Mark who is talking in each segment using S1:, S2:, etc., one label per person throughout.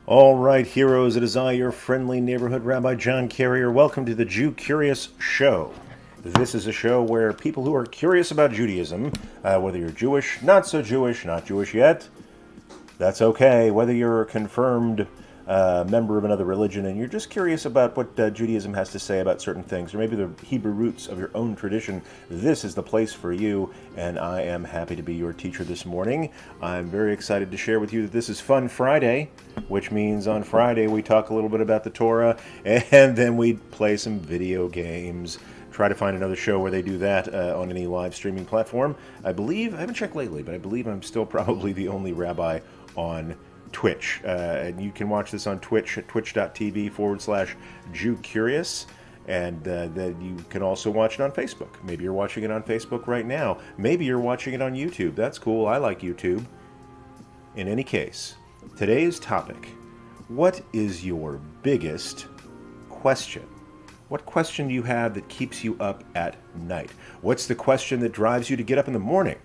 S1: All right, heroes, it is I, your friendly neighborhood Rabbi John Carrier. Welcome to the Jew Curious Show. This is a show where people who are curious about Judaism, whether you're Jewish, not so Jewish, not Jewish yet, that's okay. Whether you're a confirmed member of another religion and you're just curious about what Judaism has to say about certain things, or maybe the Hebrew roots of your own tradition, this is the place for you, and I am happy to be your teacher this morning. I'm very excited to share with you that this is Fun Friday, which means on Friday we talk a little bit about the Torah, and then we play some video games. Try to find another show where they do that on any live streaming platform. I believe, I haven't checked lately, but I believe I'm still probably the only rabbi on Twitch. And you can watch this on Twitch at twitch.tv/Jew Curious. And then you can also watch it on Facebook. Maybe you're watching it on Facebook right now. Maybe you're watching it on YouTube. That's cool. I like YouTube. In any case, today's topic: what is your biggest question? What question do you have that keeps you up at night? What's the question that drives you to get up in the morning?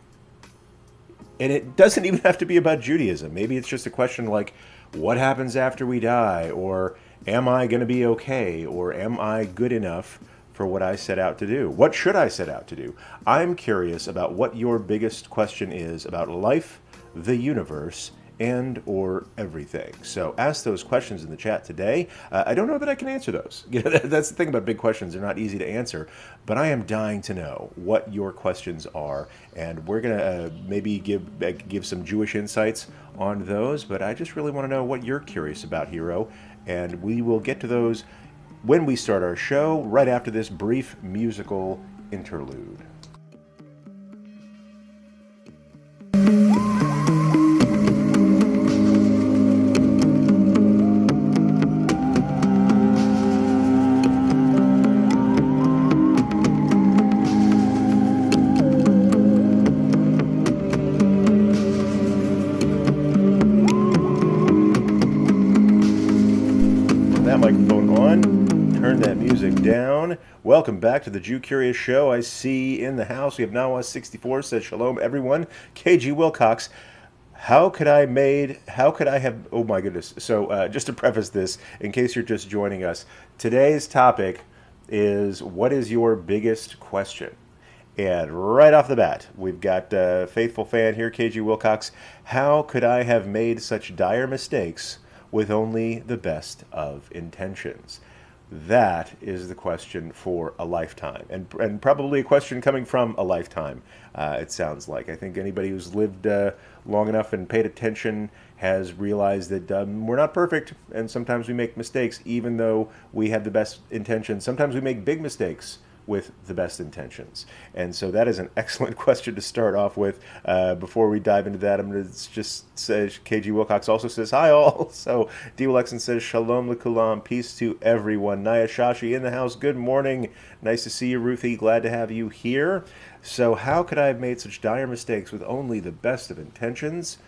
S1: And it doesn't even have to be about Judaism. Maybe it's just a question like, what happens after we die? Or am I going to be okay? Or am I good enough for what I set out to do? What should I set out to do? I'm curious about what your biggest question is about life, the universe, and or everything. So ask those questions in the chat today. I don't know that I can answer those. That's the thing about big questions. They're not easy to answer, but I am dying to know what your questions are, and we're going to maybe give some Jewish insights on those, but I just really want to know what you're curious about, Hero, and we will get to those when we start our show, right after this brief musical interlude. Down. Welcome back to the Jew Curious Show. I see in the house we have Nawa64 says shalom everyone. KG Wilcox. How could I have, oh my goodness. So just to preface this, in case you're just joining us, today's topic is what is your biggest question? And right off the bat, we've got a faithful fan here, KG Wilcox. How could I have made such dire mistakes with only the best of intentions? That is the question for a lifetime, and probably a question coming from a lifetime, it sounds like. I think anybody who's lived long enough and paid attention has realized that we're not perfect, and sometimes we make mistakes, even though we have the best intentions. Sometimes we make big mistakes with the best intentions. And so that is an excellent question to start off with. Before we dive into that, I'm going to just say, KG Wilcox also says, hi all. So D. Alexan says, shalom lekulam, peace to everyone. Naya Shashi in the house, good morning. Nice to see you, Ruthie. Glad to have you here. So how could I have made such dire mistakes with only the best of intentions?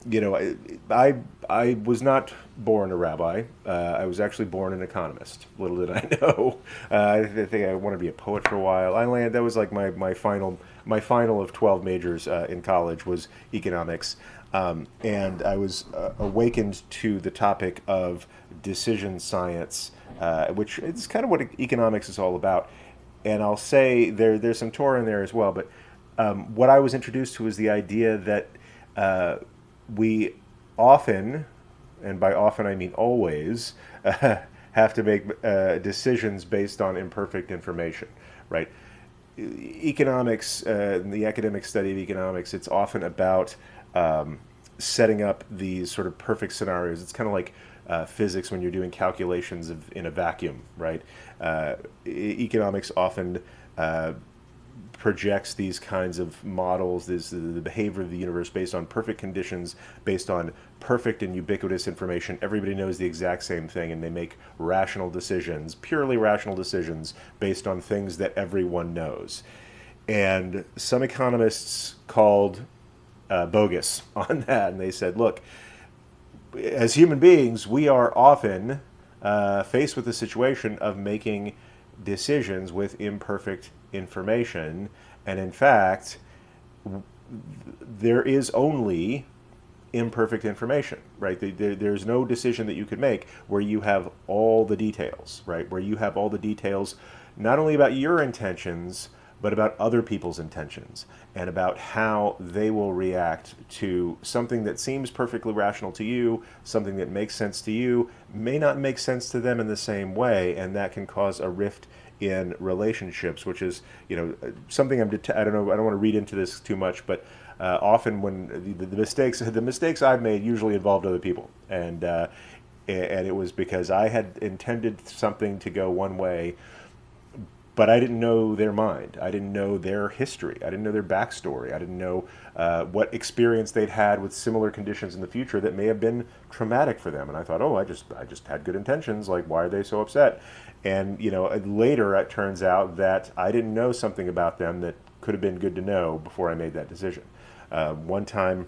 S1: You know, I was not born a rabbi. I was actually born an economist. Little did I know. I think I wanted to be a poet for a while. That was like my final of 12 majors in college was economics, and I was awakened to the topic of decision science, which is kind of what economics is all about. And I'll say there's some Torah in there as well. But what I was introduced to was the idea that we often, and by often I mean always, have to make decisions based on imperfect information, right? Economics, the academic study of economics, it's often about setting up these sort of perfect scenarios. It's kind of like physics when you're doing calculations in a vacuum, right? Economics often projects these kinds of models, the behavior of the universe based on perfect conditions, based on perfect and ubiquitous information. Everybody knows the exact same thing, and they make rational decisions, purely rational decisions, based on things that everyone knows. And some economists called bogus on that, and they said, look, as human beings, we are often faced with the situation of making decisions with imperfect information, and in fact, there is only imperfect information, right? There's no decision that you could make where you have all the details, right? Where you have all the details, not only about your intentions, but about other people's intentions and about how they will react to something that seems perfectly rational to you, something that makes sense to you, may not make sense to them in the same way, and that can cause a rift in relationships, which is, something I don't know, I don't want to read into this too much, but often when the mistakes I've made usually involved other people, and it was because I had intended something to go one way, but I didn't know their mind. I didn't know their history. I didn't know their backstory. I didn't know what experience they'd had with similar conditions in the future that may have been traumatic for them. And I thought, oh, I just had good intentions. Like, why are they so upset? And later it turns out that I didn't know something about them that could have been good to know before I made that decision. One time,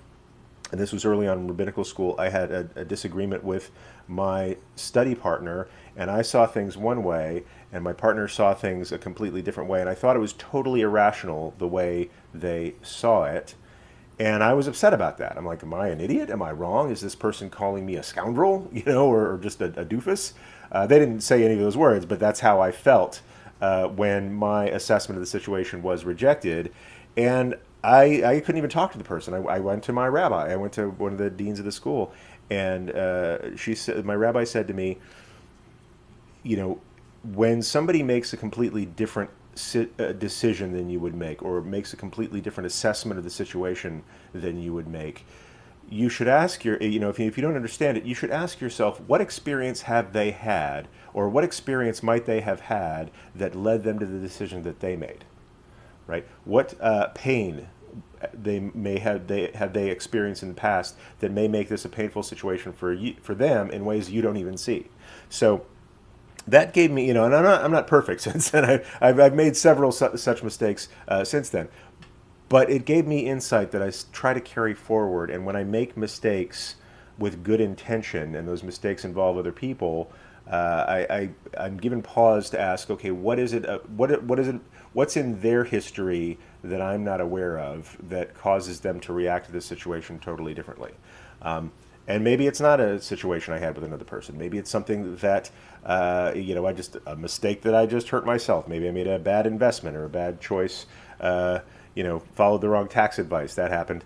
S1: and this was early on in rabbinical school, I had a disagreement with my study partner, and I saw things one way, and my partner saw things a completely different way, and I thought it was totally irrational the way they saw it, and I was upset about that. I'm like, am I an idiot? Am I wrong? Is this person calling me a scoundrel, or just a doofus? They didn't say any of those words, but that's how I felt when my assessment of the situation was rejected, and I couldn't even talk to the person. I went to my rabbi. I went to one of the deans of the school, and my rabbi said to me, when somebody makes a completely different decision than you would make, or makes a completely different assessment of the situation than you would make, you should ask if you don't understand it, you should ask yourself, what experience have they had, or what experience might they have had that led them to the decision that they made? Right? What pain they experienced in the past that may make this a painful situation for them in ways you don't even see. So that gave me, and I'm not perfect since then. I've made several such mistakes since then, but it gave me insight that I try to carry forward. And when I make mistakes with good intention, and those mistakes involve other people, I'm given pause to ask, okay, what is it? What's in their history that I'm not aware of that causes them to react to this situation totally differently? And maybe it's not a situation I had with another person. Maybe it's something that, a mistake that I just hurt myself. Maybe I made a bad investment or a bad choice. Followed the wrong tax advice. That happened.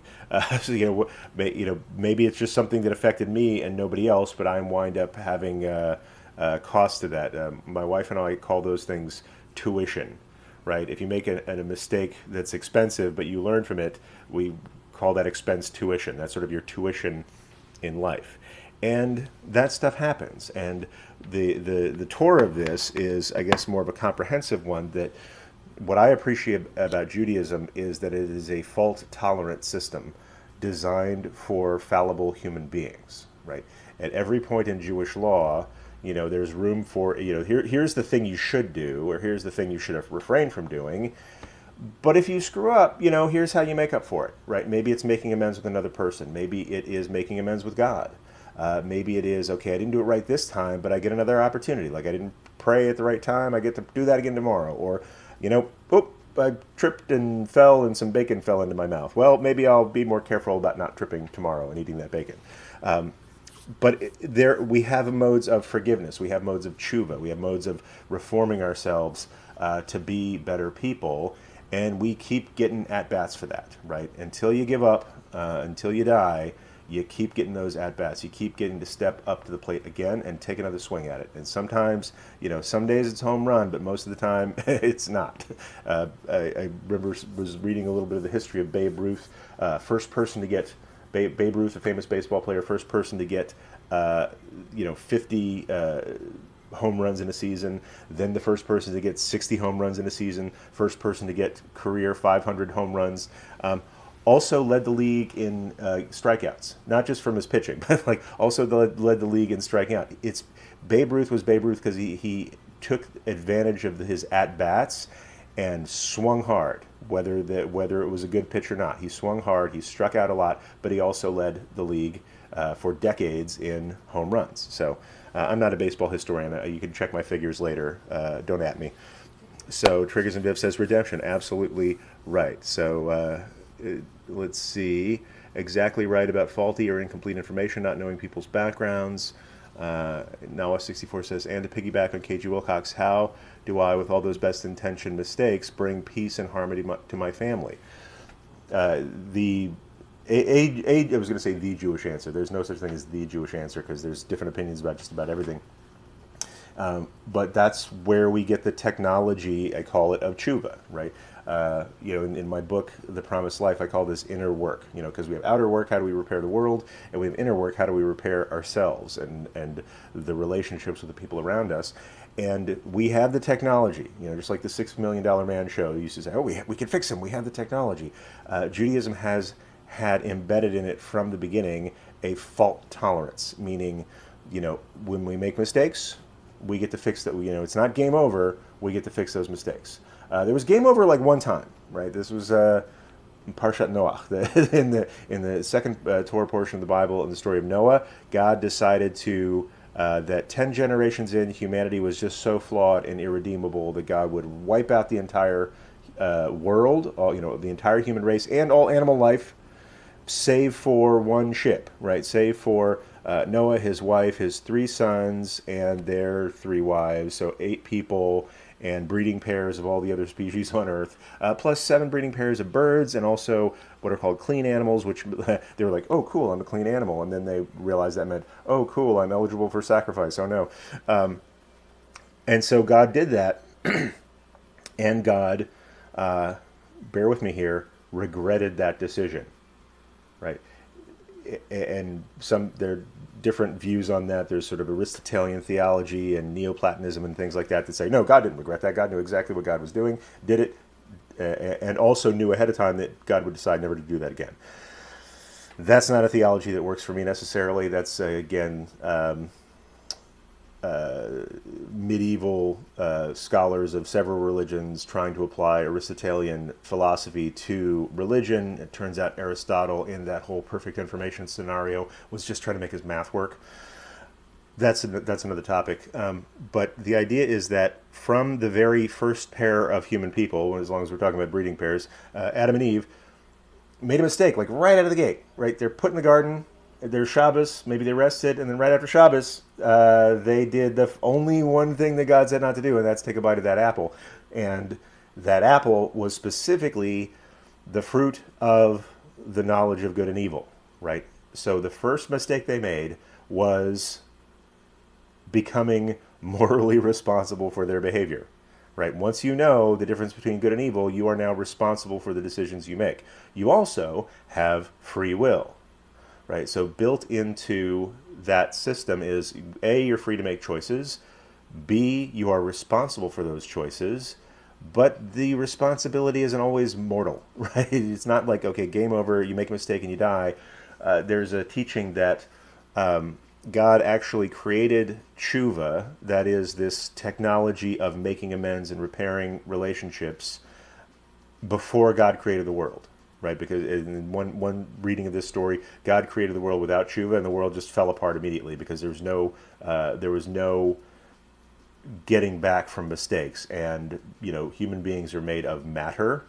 S1: Maybe it's just something that affected me and nobody else, but I wind up having cost to that. My wife and I call those things tuition, right? If you make a mistake that's expensive, but you learn from it, we call that expense tuition. That's sort of your tuition in life. And that stuff happens. And the Torah of this is, I guess, more of a comprehensive one. That what I appreciate about Judaism is that it is a fault-tolerant system designed for fallible human beings, right? At every point in Jewish law, there's room for, here's the thing you should do, or here's the thing you should have refrained from doing. But if you screw up, here's how you make up for it, right? Maybe it's making amends with another person. Maybe it is making amends with God. Maybe it is, okay, I didn't do it right this time, but I get another opportunity. Like, I didn't pray at the right time, I get to do that again tomorrow. Or, I tripped and fell and some bacon fell into my mouth. Well, maybe I'll be more careful about not tripping tomorrow and eating that bacon. But we have modes of forgiveness. We have modes of teshuvah. We have modes of reforming ourselves to be better people. And we keep getting at-bats for that, right? Until you give up, until you die, you keep getting those at-bats. You keep getting to step up to the plate again and take another swing at it. And sometimes, some days it's home run, but most of the time it's not. I remember was reading a little bit of the history of Babe Ruth, first person to get, Babe Ruth, a famous baseball player, first person to get, 50 home runs in a season, then the first person to get 60 home runs in a season, first person to get career 500 home runs. Also led the league in strikeouts, not just from his pitching, but also led the league in striking out. Babe Ruth was Babe Ruth because he took advantage of his at-bats and swung hard, whether it was a good pitch or not. He swung hard, he struck out a lot, but he also led the league for decades in home runs. So I'm not a baseball historian. You can check my figures later. Don't at me. So Triggers and Viv says redemption. Absolutely right. So let's see. exactly right about faulty or incomplete information, not knowing people's backgrounds. Nawa64 says, and to piggyback on KG Wilcox, how do I, with all those best intentioned mistakes, bring peace and harmony to my family? The I was going to say the Jewish answer. There's no such thing as the Jewish answer because there's different opinions about just about everything. But that's where we get the technology, I call it, of teshuvah, right? In my book, The Promised Life, I call this inner work, because we have outer work, how do we repair the world? And we have inner work, how do we repair ourselves and the relationships with the people around us? And we have the technology, just like the $6 Million Man show used to say, oh, we can fix him, we have the technology. Judaism has had embedded in it from the beginning a fault tolerance, meaning, when we make mistakes, we get to fix that. It's not game over. We get to fix those mistakes. There was game over like one time, right? This was Parshat Noach. In the second Torah portion of the Bible, in the story of Noah, God decided that 10 generations in, humanity was just so flawed and irredeemable that God would wipe out the entire world, the entire human race, and all animal life, save for one ship, right? Save for Noah, his wife, his 3 sons, and their 3 wives, so 8 people, and breeding pairs of all the other species on Earth, plus 7 breeding pairs of birds, and also what are called clean animals, which they were like, oh, cool, I'm a clean animal, and then they realized that meant, oh, cool, I'm eligible for sacrifice, oh no. And so God did that, and God, bear with me here, regretted that decision. Right, and there are different views on that. There's sort of Aristotelian theology and Neoplatonism and things like that say, no, God didn't regret that. God knew exactly what God was doing, did it, and also knew ahead of time that God would decide never to do that again. That's not a theology that works for me necessarily. That's, again, medieval scholars of several religions trying to apply Aristotelian philosophy to religion. It turns out Aristotle, in that whole perfect information scenario, was just trying to make his math work. That's another topic. But the idea is that from the very first pair of human people, as long as we're talking about breeding pairs, Adam and Eve made a mistake, like right out of the gate, right? They're put in the garden, there's Shabbos, maybe they rested, and then right after Shabbos, they did the only one thing that God said not to do, and that's take a bite of that apple. And that apple was specifically the fruit of the knowledge of good and evil, right? So the first mistake they made was becoming morally responsible for their behavior, right? Once you know the difference between good and evil, you are now responsible for the decisions you make. You also have free will. Right, so built into that system is A, you're free to make choices, B, you are responsible for those choices, but the responsibility isn't always mortal, right? It's not like, okay, game over, you make a mistake and you die. There's a teaching that God actually created teshuvah, that is this technology of making amends and repairing relationships, before God created the world. Right, because in one reading of this story, God created the world without teshuvah, and the world just fell apart immediately because there was no getting back from mistakes. And human beings are made of matter,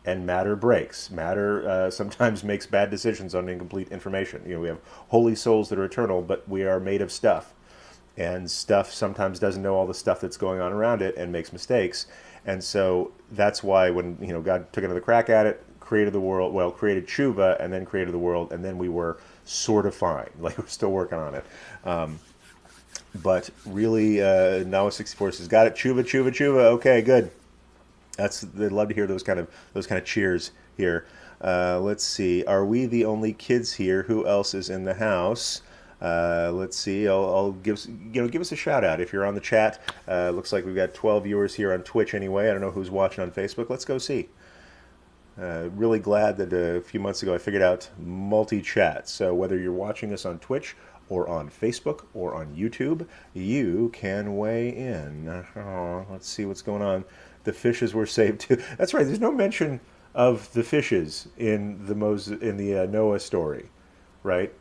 S1: and matter breaks. Matter sometimes makes bad decisions on incomplete information. We have holy souls that are eternal, but we are made of stuff, and stuff sometimes doesn't know all the stuff that's going on around it and makes mistakes. And so that's why when God took another crack at it, created the world, created teshuvah, and then created the world, and then we were sort of fine. Like, we're still working on it. But really, Noah64 says, got it, teshuvah, teshuvah, teshuvah. Okay, good. They'd love to hear those kind of cheers here. Let's see. Are we the only kids here? Who else is in the house? Let's see. I'll give us a shout out if you're on the chat. Looks like we've got 12 viewers here on Twitch anyway. I don't know who's watching on Facebook. Let's go see. Really glad that a few months ago I figured out multi-chat. So whether you're watching us on Twitch or on Facebook or on YouTube, you can weigh in. Let's see what's going on. The fishes were saved too. That's right. There's no mention of the fishes in the Noah story, right?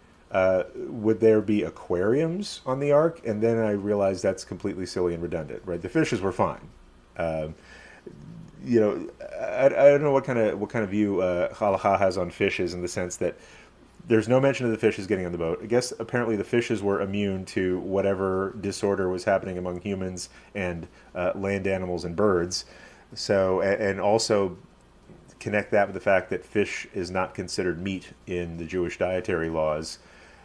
S1: Would there be aquariums on the ark? And then I realized that's completely silly and redundant, right? The fishes were fine. I don't know what kind of view Halacha has on fishes, in the sense that There's no mention of the fishes getting on the boat. I guess apparently the fishes were immune to whatever disorder was happening among humans and land animals and birds. So, and also connect that with the fact that fish is not considered meat in the Jewish dietary laws.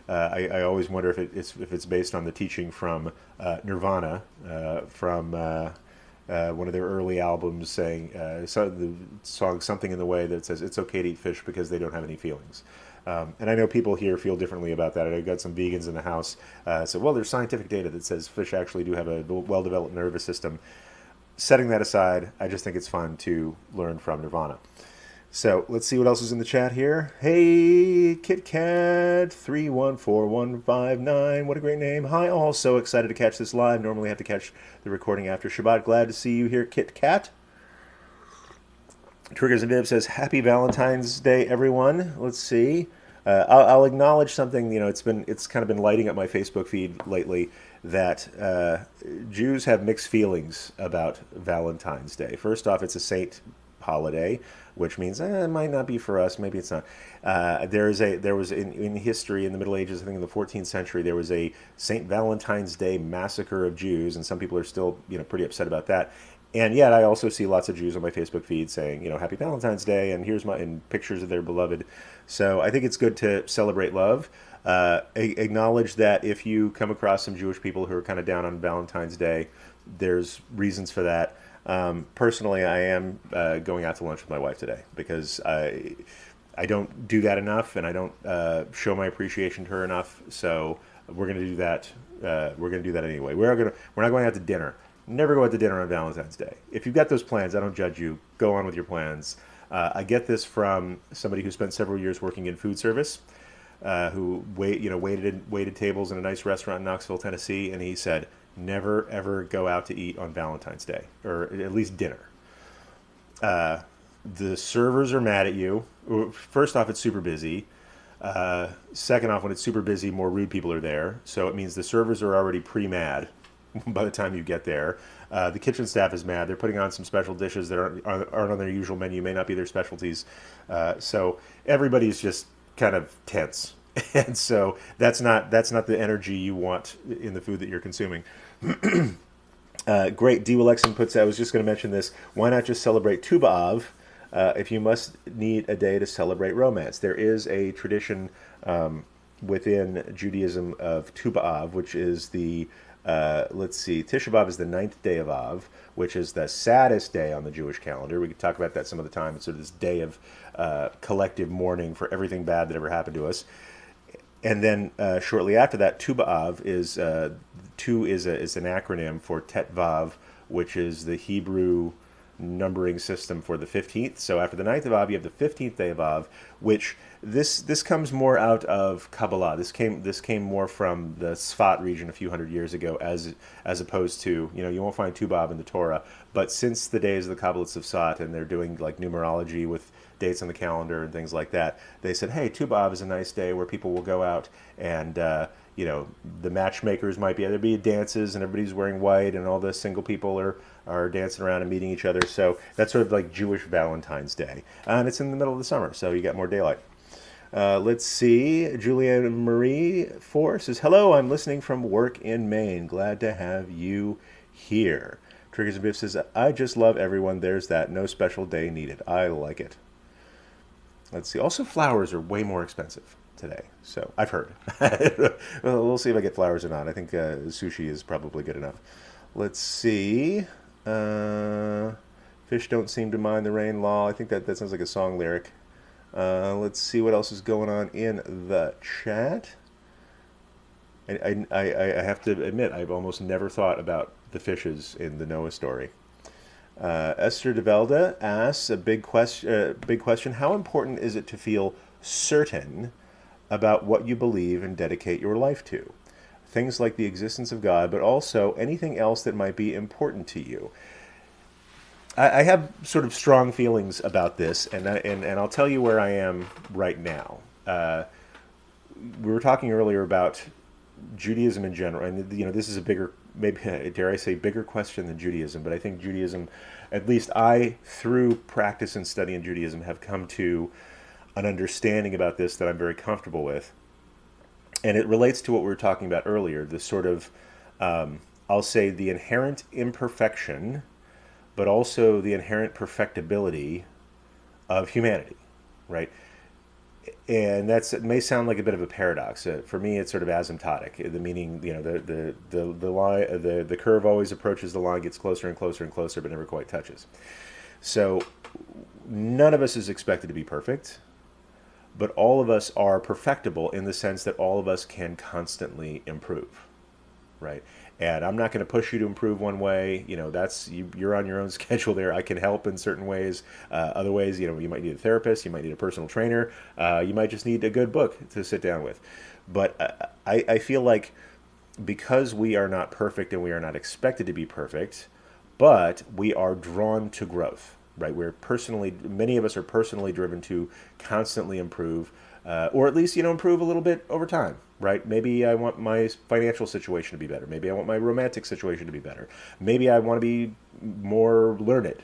S1: I always wonder if it's based on the teaching from Nirvana, from one of their early albums, saying so the song "Something in the Way" that says it's okay to eat fish because they don't have any feelings. And I know people here feel differently about that. I've got some vegans in the house. So, well, there's scientific data that says fish actually do have a well-developed nervous system. Setting that aside, I just think it's fun to learn from Nirvana. So let's see what else is in the chat here. Hey, KitKat314159. What a great name. Hi, all. So excited to catch this live. Normally have to catch the recording after Shabbat. Glad to see you here, KitKat. Triggers and Viv says, Happy Valentine's Day, everyone. Let's see. I'll acknowledge something. It's kind of been lighting up my Facebook feed lately that Jews have mixed feelings about Valentine's Day. First off, it's a saint holiday, which means it might not be for us. Maybe it's not. There was in history in the Middle Ages, I think in the 14th century, there was a Saint Valentine's Day massacre of Jews, and some people are still pretty upset about that. And yet, I also see lots of Jews on my Facebook feed saying, Happy Valentine's Day, and here's and pictures of their beloved. So I think it's good to celebrate love. Acknowledge that if you come across some Jewish people who are kind of down on Valentine's Day, there's reasons for that. Personally, I am going out to lunch with my wife today because I don't do that enough, and I don't show my appreciation to her enough. So we're going to do that. We're going to do that anyway. We're not going out to dinner. Never go out to dinner on Valentine's Day. If you've got those plans, I don't judge you. Go on with your plans. I get this from somebody who spent several years working in food service, who waited tables in a nice restaurant in Knoxville, Tennessee, and he said, never ever go out to eat on Valentine's Day, or at least dinner. The servers are mad at you. First off, it's super busy. Second off, when it's super busy, more rude people are there. So it means the servers are already pre-mad by the time you get there. The kitchen staff is mad. They're putting on some special dishes that aren't on their usual menu, may not be their specialties. So everybody's just kind of tense. And so that's not the energy you want in the food that you're consuming. Great. D. Willexen puts, I was just going to mention this. Why not just celebrate Tu B'Av if you must need a day to celebrate romance? There is a tradition within Judaism of Tu B'Av, which is the Tisha B'Av is the 9th day of Av, which is the saddest day on the Jewish calendar. We could talk about that some other time. It's sort of this day of collective mourning for everything bad that ever happened to us. And then shortly after that, Tu B'Av is Tu is an acronym for Tet Vav, which is the Hebrew numbering system for the 15th. So after the 9th of Av, you have the 15th day of Av, which this comes more out of Kabbalah. This came more from the Sfat region a few hundred years ago, as opposed to, you won't find Tu B'Av in the Torah. But since the days of the Kabbalists of Sfat, and they're doing like numerology with dates on the calendar and things like that, they said, hey, Tu B'Av is a nice day where people will go out and the matchmakers might be, there'll be dances and everybody's wearing white and all the single people are dancing around and meeting each other. So that's sort of like Jewish Valentine's Day. And it's in the middle of the summer, so you got more daylight. Let's see. Julianne Marie Force says, hello, I'm listening from work in Maine. Glad to have you here. Triggers and Biff says, I just love everyone. There's that. No special day needed. I like it. Let's see. Also, flowers are way more expensive today, so I've heard. Well, we'll see if I get flowers or not. I think sushi is probably good enough. Let's see. Fish don't seem to mind the rain law. I think that sounds like a song lyric. Let's see what else is going on in the chat. I have to admit, I've almost never thought about the fishes in the Noah story. Esther de Velde asks a big question. How important is it to feel certain about what you believe and dedicate your life to? Things like the existence of God, but also anything else that might be important to you. I have sort of strong feelings about this, and I'll tell you where I am right now. We were talking earlier about Judaism in general, and this is a bigger, maybe dare I say, bigger question than Judaism. But I think Judaism, at least I, through practice and study in Judaism, have come to an understanding about this that I'm very comfortable with. And it relates to what we were talking about earlier, the sort of, I'll say, the inherent imperfection, but also the inherent perfectibility of humanity, right? And it may sound like a bit of a paradox. For me, it's sort of asymptotic. The meaning, the line, the curve always approaches the line, gets closer and closer and closer, but never quite touches. So none of us is expected to be perfect, but all of us are perfectible in the sense that all of us can constantly improve, right? And I'm not going to push you to improve one way. You're on your own schedule there. I can help in certain ways. Other ways, you might need a therapist, you might need a personal trainer, you might just need a good book to sit down with. But I feel like because we are not perfect and we are not expected to be perfect, but we are drawn to growth, right? Many of us are personally driven to constantly improve, or at least, improve a little bit over time, right? Maybe I want my financial situation to be better. Maybe I want my romantic situation to be better. Maybe I want to be more learned,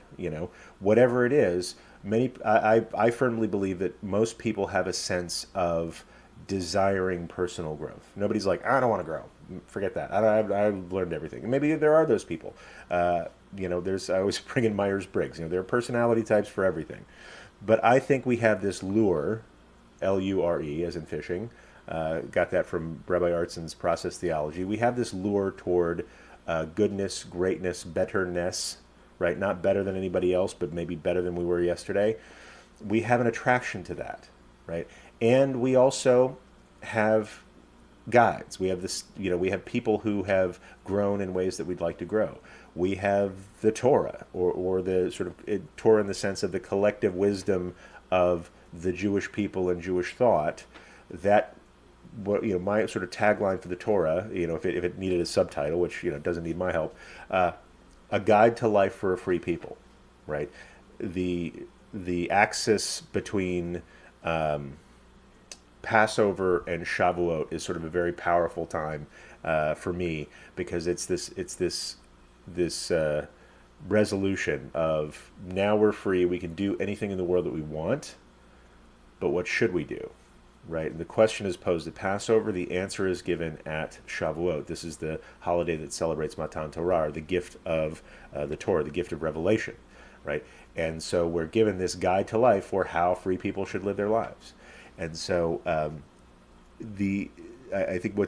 S1: whatever it is. I firmly believe that most people have a sense of desiring personal growth. Nobody's like, I don't want to grow. Forget that. I've learned everything. And maybe there are those people. I always bring in Myers-Briggs. There are personality types for everything. But I think we have this lure, Lure, as in fishing. Got that from Rabbi Artson's process theology. We have this lure toward goodness, greatness, betterness, right? Not better than anybody else, but maybe better than we were yesterday. We have an attraction to that, right? And we also have guides. We have we have people who have grown in ways that we'd like to grow. We have the Torah, or the sort of Torah in the sense of the collective wisdom of the Jewish people and Jewish thought. That, my sort of tagline for the Torah, if it needed a subtitle, which doesn't need my help, a guide to life for a free people, right? The axis between Passover and Shavuot is sort of a very powerful time for me, because it's this resolution of, now we're free, we can do anything in the world that we want, but what should we do, right? And the question is posed at Passover. The answer is given at Shavuot. This is the holiday that celebrates Matan Torah, or the gift of the Torah, the gift of revelation, right? And so we're given this guide to life for how free people should live their lives. And so I think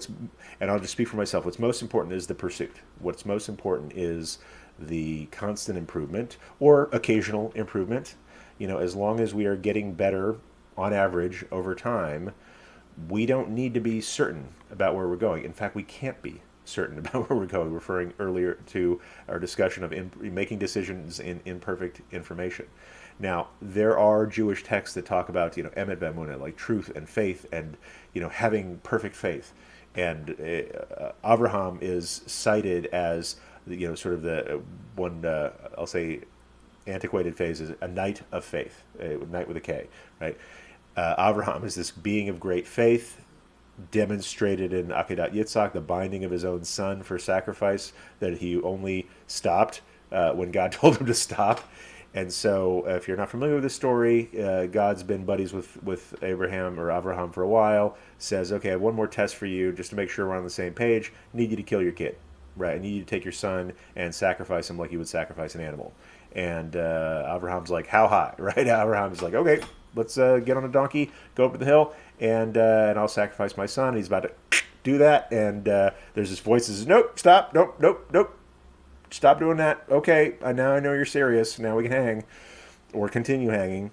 S1: and I'll just speak for myself, what's most important is the pursuit. What's most important is the constant improvement, or occasional improvement. As long as we are getting better on average over time, we don't need to be certain about where we're going. In fact, we can't be certain about where we're going, referring earlier to our discussion of making decisions in imperfect information. Now, there are Jewish texts that talk about, emet b'emunah, like truth and faith, and, having perfect faith. And Abraham is cited as, sort of the one, I'll say, antiquated phase is a knight of faith, a knight with a K, right? Abraham is this being of great faith, demonstrated in Akedat Yitzhak, the binding of his own son for sacrifice, that he only stopped when God told him to stop. And so, if you're not familiar with the story, God's been buddies with Abraham for a while. Says, okay, I have one more test for you, just to make sure we're on the same page. I need you to kill your kid, right? I need you to take your son and sacrifice him like you would sacrifice an animal. And Abraham's like, how high, right? Abraham's like, okay, let's get on a donkey, go up to the hill, and I'll sacrifice my son. And he's about to do that, and there's this voice that says, nope, stop, nope, nope, nope. Stop doing that. Okay, now I know you're serious. Now we can hang, or continue hanging.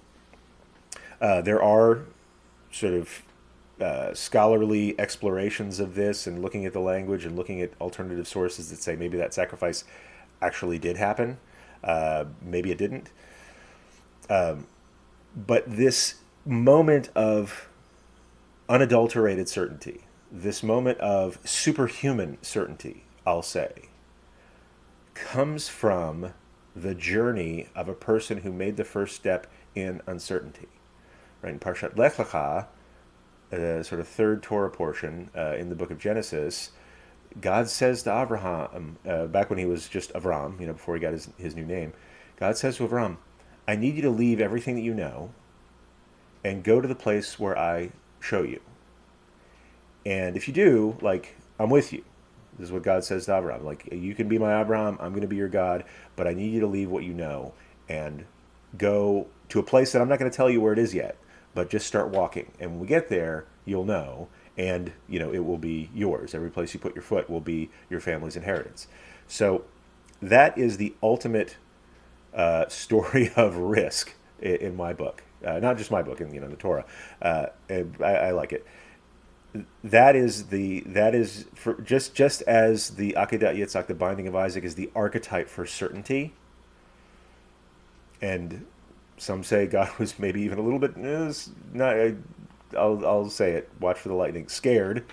S1: There are sort of scholarly explorations of this, and looking at the language and looking at alternative sources that say maybe that sacrifice actually did happen. Maybe it didn't. But this moment of unadulterated certainty, this moment of superhuman certainty, I'll say, comes from the journey of a person who made the first step in uncertainty. Right? In Parshat Lech Lecha, the sort of third Torah portion in the book of Genesis, God says to Abraham, back when he was just Avram, before he got his new name, God says to Avram, I need you to leave everything that you know, and go to the place where I show you. And if you do, like, I'm with you. This is what God says to Abraham. Like, you can be my Abraham, I'm going to be your God, but I need you to leave what you know and go to a place that I'm not going to tell you where it is yet, but just start walking. And when we get there, you'll know, and, it will be yours. Every place you put your foot will be your family's inheritance. So that is the ultimate story of risk in my book. Not just my book, in the Torah. I like it. That is for just as the Akedat Yitzhak, the binding of Isaac, is the archetype for certainty. And some say God was maybe even a little bit not. I'll say it. Watch for the lightning. Scared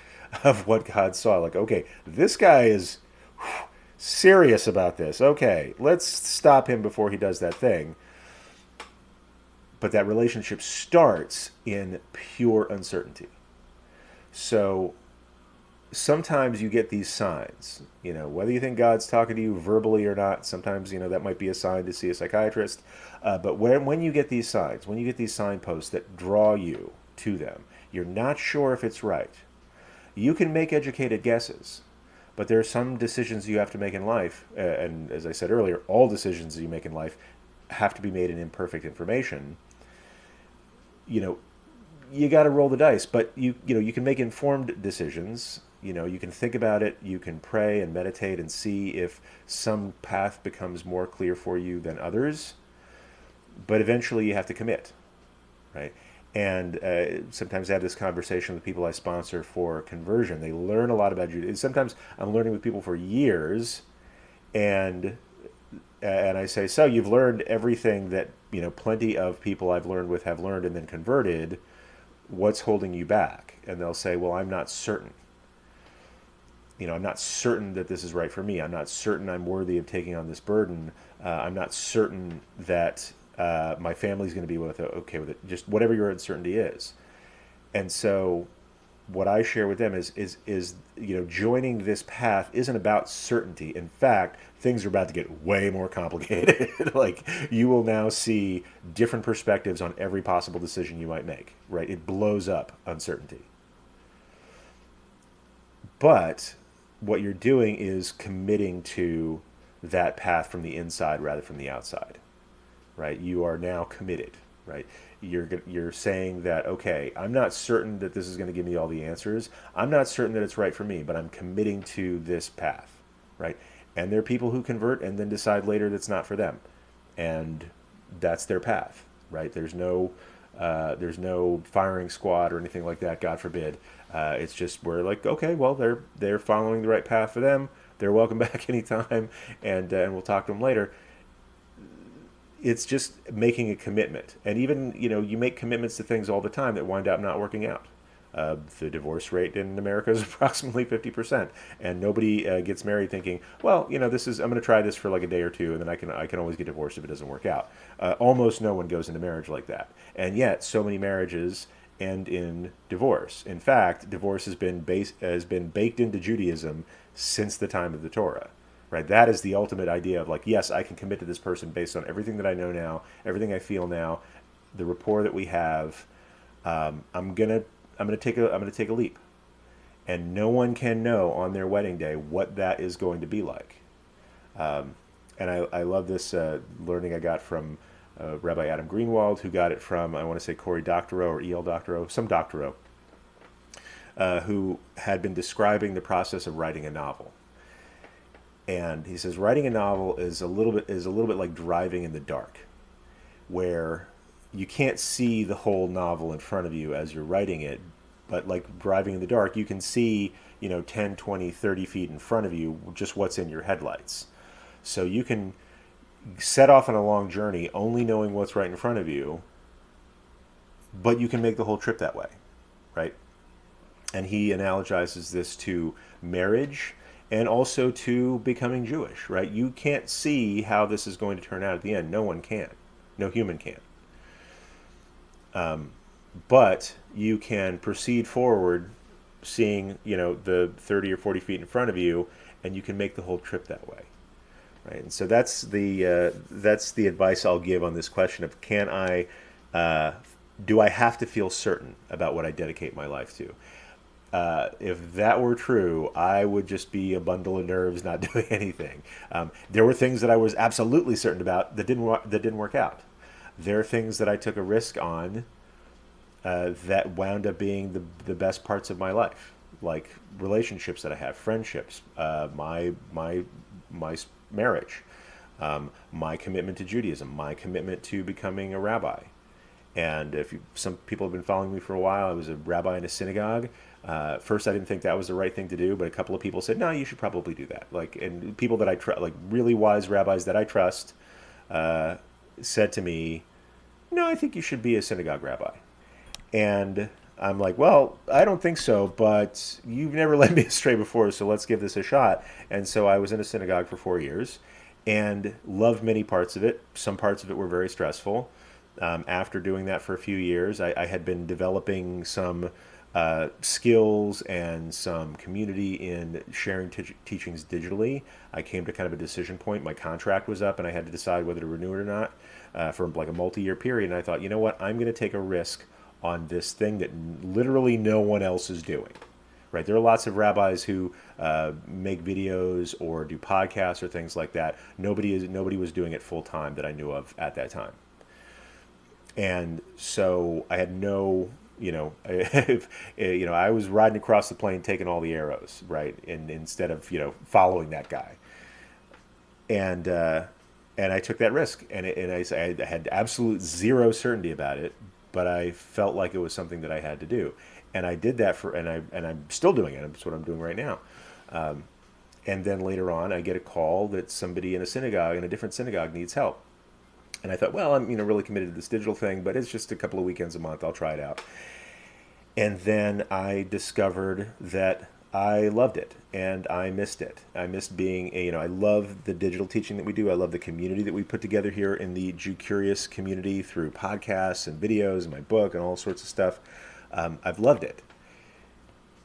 S1: of what God saw. Like, okay, this guy is serious about this. Okay, let's stop him before he does that thing. But that relationship starts in pure uncertainty. So sometimes you get these signs, whether you think God's talking to you verbally or not. Sometimes, that might be a sign to see a psychiatrist. But when you get these signs, when you get these signposts that draw you to them, you're not sure if it's right. You can make educated guesses, but there are some decisions you have to make in life. And as I said earlier, all decisions that you make in life have to be made in imperfect information. You got to roll the dice, but you can make informed decisions. You can think about it, you can pray and meditate and see if some path becomes more clear for you than others. But eventually you have to commit, right? And sometimes I have this conversation with people I sponsor for conversion. They learn a lot about Judaism. Sometimes I'm learning with people for years, and I say, so you've learned everything that plenty of people I've learned with have learned and then converted. What's holding you back? And they'll say, well, I'm not certain. I'm not certain that this is right for me. I'm not certain I'm worthy of taking on this burden. I'm not certain that my family's going to be okay with it. Just whatever your uncertainty is. And so what I share with them is joining this path isn't about certainty. In fact, things are about to get way more complicated. Like, you will now see different perspectives on every possible decision you might make, right? It blows up uncertainty. But what you're doing is committing to that path from the inside rather from the outside, right? You are now committed, right? You're saying that, okay, I'm not certain that this is going to give me all the answers. I'm not certain that it's right for me, but I'm committing to this path, right? And there are people who convert and then decide later that's not for them, and that's their path, right? There's no firing squad or anything like that. God forbid. It's just, we're like, okay, well, they're following the right path for them. They're welcome back anytime, and we'll talk to them later. It's just making a commitment. And even, you make commitments to things all the time that wind up not working out. The divorce rate in America is approximately 50%, and nobody gets married thinking, well, I'm going to try this for like a day or two, and then I can always get divorced if it doesn't work out. Almost no one goes into marriage like that, and yet so many marriages end in divorce. In fact, divorce has been baked into Judaism since the time of the Torah. Right, that is the ultimate idea of, like, yes, I can commit to this person based on everything that I know now, everything I feel now, the rapport that we have. I'm gonna take a leap, and no one can know on their wedding day what that is going to be like. And I love this learning I got from Rabbi Adam Greenwald, who got it from, I want to say, Cory Doctorow or E.L. Doctorow, some Doctorow, who had been describing the process of writing a novel. And he says writing a novel is a little bit like driving in the dark, where you can't see the whole novel in front of you as you're writing it, but like driving in the dark, you can see 10, 20, 30 feet in front of you just what's in your headlights. So you can set off on a long journey only knowing what's right in front of you, but you can make the whole trip that way, right? And he analogizes this to marriage and also to becoming Jewish, right? You can't see how this is going to turn out at the end. No one can. No human can. But you can proceed forward seeing, the 30 or 40 feet in front of you, and you can make the whole trip that way, right? And so that's the advice I'll give on this question of, can I do I have to feel certain about what I dedicate my life to? If that were true, I would just be a bundle of nerves, not doing anything. There were things that I was absolutely certain about that didn't work out. There are things that I took a risk on that wound up being the best parts of my life, like relationships that I have, friendships, my marriage, my commitment to Judaism, my commitment to becoming a rabbi. And if some people have been following me for a while, I was a rabbi in a synagogue. First, I didn't think that was the right thing to do, but a couple of people said, "No, you should probably do that." Like, and people that I trust, like really wise rabbis that I trust, uh, said to me, "No, I think you should be a synagogue rabbi." And I'm like, "Well, I don't think so, but you've never led me astray before, so let's give this a shot." And so I was in a synagogue for 4 years, and loved many parts of it. Some parts of it were very stressful. After doing that for a few years, I had been developing some skills and some community in sharing teachings digitally. I came to kind of a decision point. My contract was up, and I had to decide whether to renew it or not for like a multi-year period. And I thought, you know what, I'm going to take a risk on this thing that literally no one else is doing. Right? There are lots of rabbis who make videos or do podcasts or things like that. Nobody was doing it full time that I knew of at that time. And so I had no, if, I was riding across the plain taking all the arrows, right? And instead of, following that guy. And, uh, and I took that risk, I had absolute zero certainty about it, but I felt like it was something that I had to do. And I did that and I'm still doing it. That's what I'm doing right now. And then later on, I get a call that somebody in a different synagogue needs help. And I thought, well, I'm really committed to this digital thing, but it's just a couple of weekends a month. I'll try it out. And then I discovered that I loved it and I missed it. I missed being I love the digital teaching that we do. I love the community that we put together here in the Jew Curious community through podcasts and videos and my book and all sorts of stuff. I've loved it.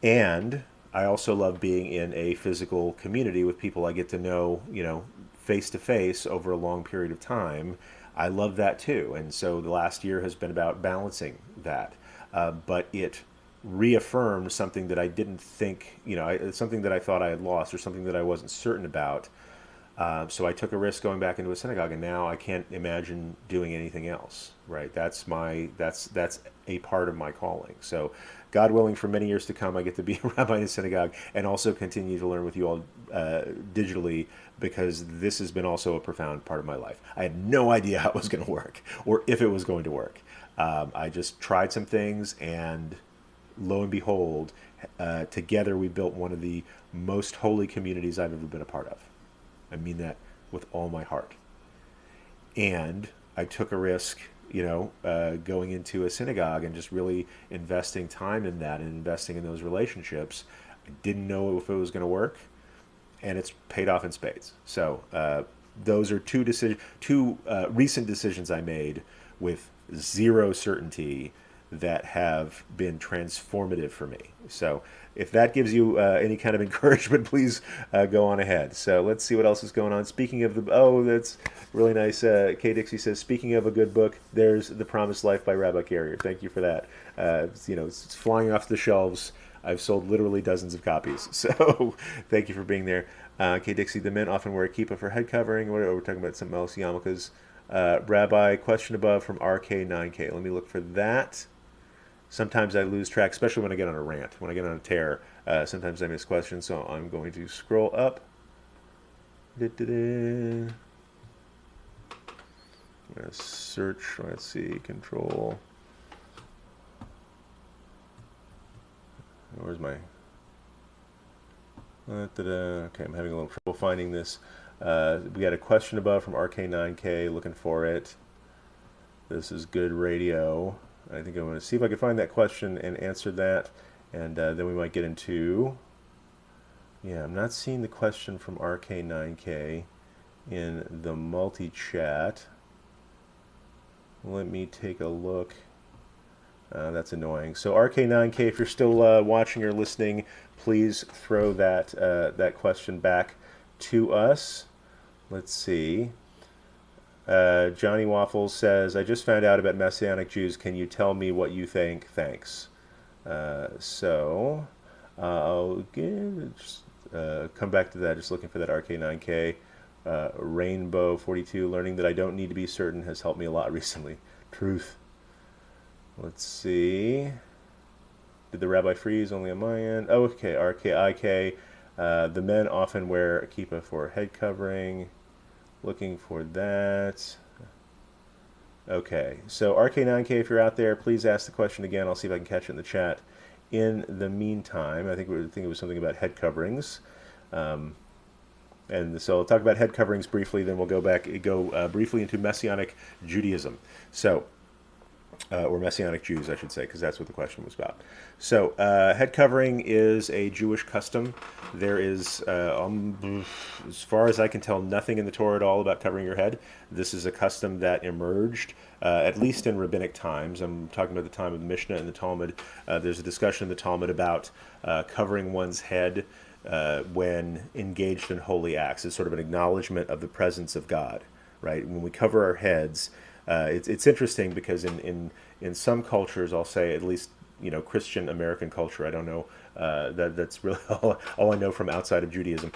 S1: And I also love being in a physical community with people I get to know, face to face over a long period of time. I love that too. And so the last year has been about balancing that. But it reaffirmed something that I didn't think, something that I thought I had lost or something that I wasn't certain about. So I took a risk going back into a synagogue, and now I can't imagine doing anything else. Right? That's a part of my calling. So, God willing, for many years to come, I get to be a rabbi in a synagogue and also continue to learn with you all digitally, because this has been also a profound part of my life. I had no idea how it was going to work or if it was going to work. I just tried some things, and lo and behold, together we built one of the most holy communities I've ever been a part of. I mean that with all my heart. And I took a risk, going into a synagogue and just really investing time in that and investing in those relationships. I didn't know if it was going to work, and it's paid off in spades. So those are two recent decisions I made with zero certainty that have been transformative for me. So if that gives you any kind of encouragement, please go on ahead. So let's see what else is going on. Speaking of that's really nice. Kay Dixie says, speaking of a good book, there's The Promised Life by Rabbi Carrier. Thank you for that. It's flying off the shelves. I've sold literally dozens of copies. So thank you for being there. Kay Dixie, the men often wear a kippah for head covering. We're talking about something else, yarmulkes. Rabbi, question above from RK9K. Let me look for that. Sometimes I lose track, especially when I get on a rant, when I get on a tear. Sometimes I miss questions, so I'm going to scroll up. Da-da-da. I'm going to search, let's see, control. Where's my... Okay, I'm having a little trouble finding this. We got a question above from RK9K, looking for it. This is good radio. I think I'm going to see if I can find that question and answer that, and then we might get into... Yeah, I'm not seeing the question from RK9K in the multi-chat. Let me take a look. That's annoying. So RK9K, if you're still watching or listening, please throw that question back to us. Let's see. Johnny Waffles says, I just found out about Messianic Jews. Can you tell me what you think? Thanks. Just come back to that. Just looking for that RK9K. Rainbow 42. Learning that I don't need to be certain has helped me a lot recently. Truth. Let's see. Did the rabbi freeze only on my end? Oh, okay. RKIK. The men often wear a kippah for head covering. Looking for that. Okay, so RK9K, if you're out there, please ask the question again. I'll see if I can catch it in the chat. In the meantime, I think it was something about head coverings. And so I'll talk about head coverings briefly, then we'll go briefly into Messianic Judaism. So, or Messianic Jews, I should say, because that's what the question was about. So, head covering is a Jewish custom. There is, as far as I can tell, nothing in the Torah at all about covering your head. This is a custom that emerged, at least in rabbinic times. I'm talking about the time of the Mishnah and the Talmud. There's a discussion in the Talmud about covering one's head when engaged in holy acts. It's sort of an acknowledgement of the presence of God, right? When we cover our heads, it's interesting because in some cultures, I'll say at least Christian American culture, I don't know, that's really all I know from outside of Judaism.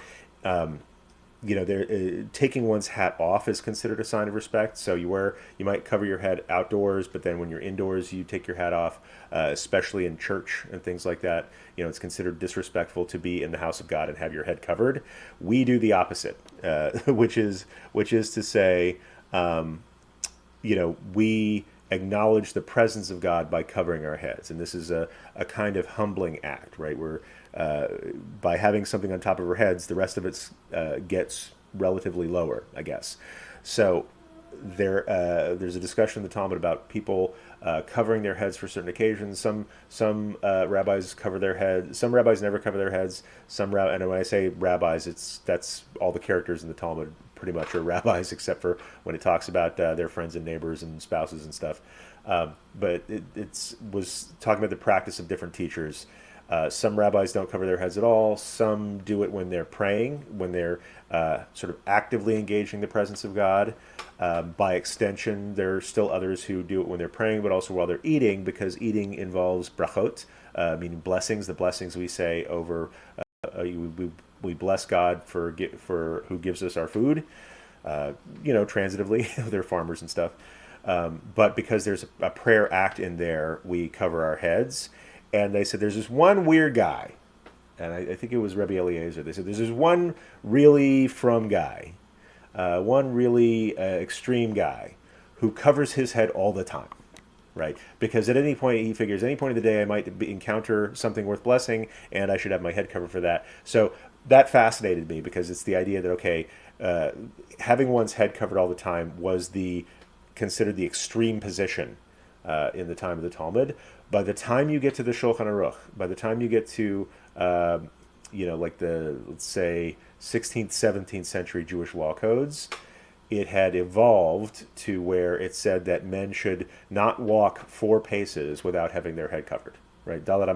S1: Taking one's hat off is considered a sign of respect. So you might cover your head outdoors, but then when you're indoors, you take your hat off, especially in church and things like that. It's considered disrespectful to be in the house of God and have your head covered. We do the opposite, which is to say, we acknowledge the presence of God by covering our heads. And this is a kind of humbling act, right? Where by having something on top of our heads, the rest of it gets relatively lower, I guess. So there's a discussion in the Talmud about people covering their heads for certain occasions. Some rabbis cover their heads. Some rabbis never cover their heads. And when I say rabbis, that's all the characters in the Talmud pretty much are rabbis, except for when it talks about their friends and neighbors and spouses and stuff. But it was talking about the practice of different teachers. Some rabbis don't cover their heads at all. Some do it when they're praying, when they're sort of actively engaging the presence of God. By extension, there are still others who do it when they're praying, but also while they're eating, because eating involves brachot, meaning blessings. The blessings we say over, we bless God for who gives us our food. Transitively, they're farmers and stuff. But because there's a prayer act in there, we cover our heads. And they said there's this one weird guy, and I think it was Rabbi Eliezer. They said there's this one really from guy, one really extreme guy who covers his head all the time, right? Because at any point, he figures, any point of the day, I might encounter something worth blessing, and I should have my head covered for that. So that fascinated me because it's the idea that, okay, having one's head covered all the time was considered the extreme position in the time of the Talmud. By the time you get to the Shulchan Aruch, by the time you get to, like let's say, 16th, 17th century Jewish law codes, it had evolved to where it said that men should not walk 4 paces without having their head covered, right? Dalet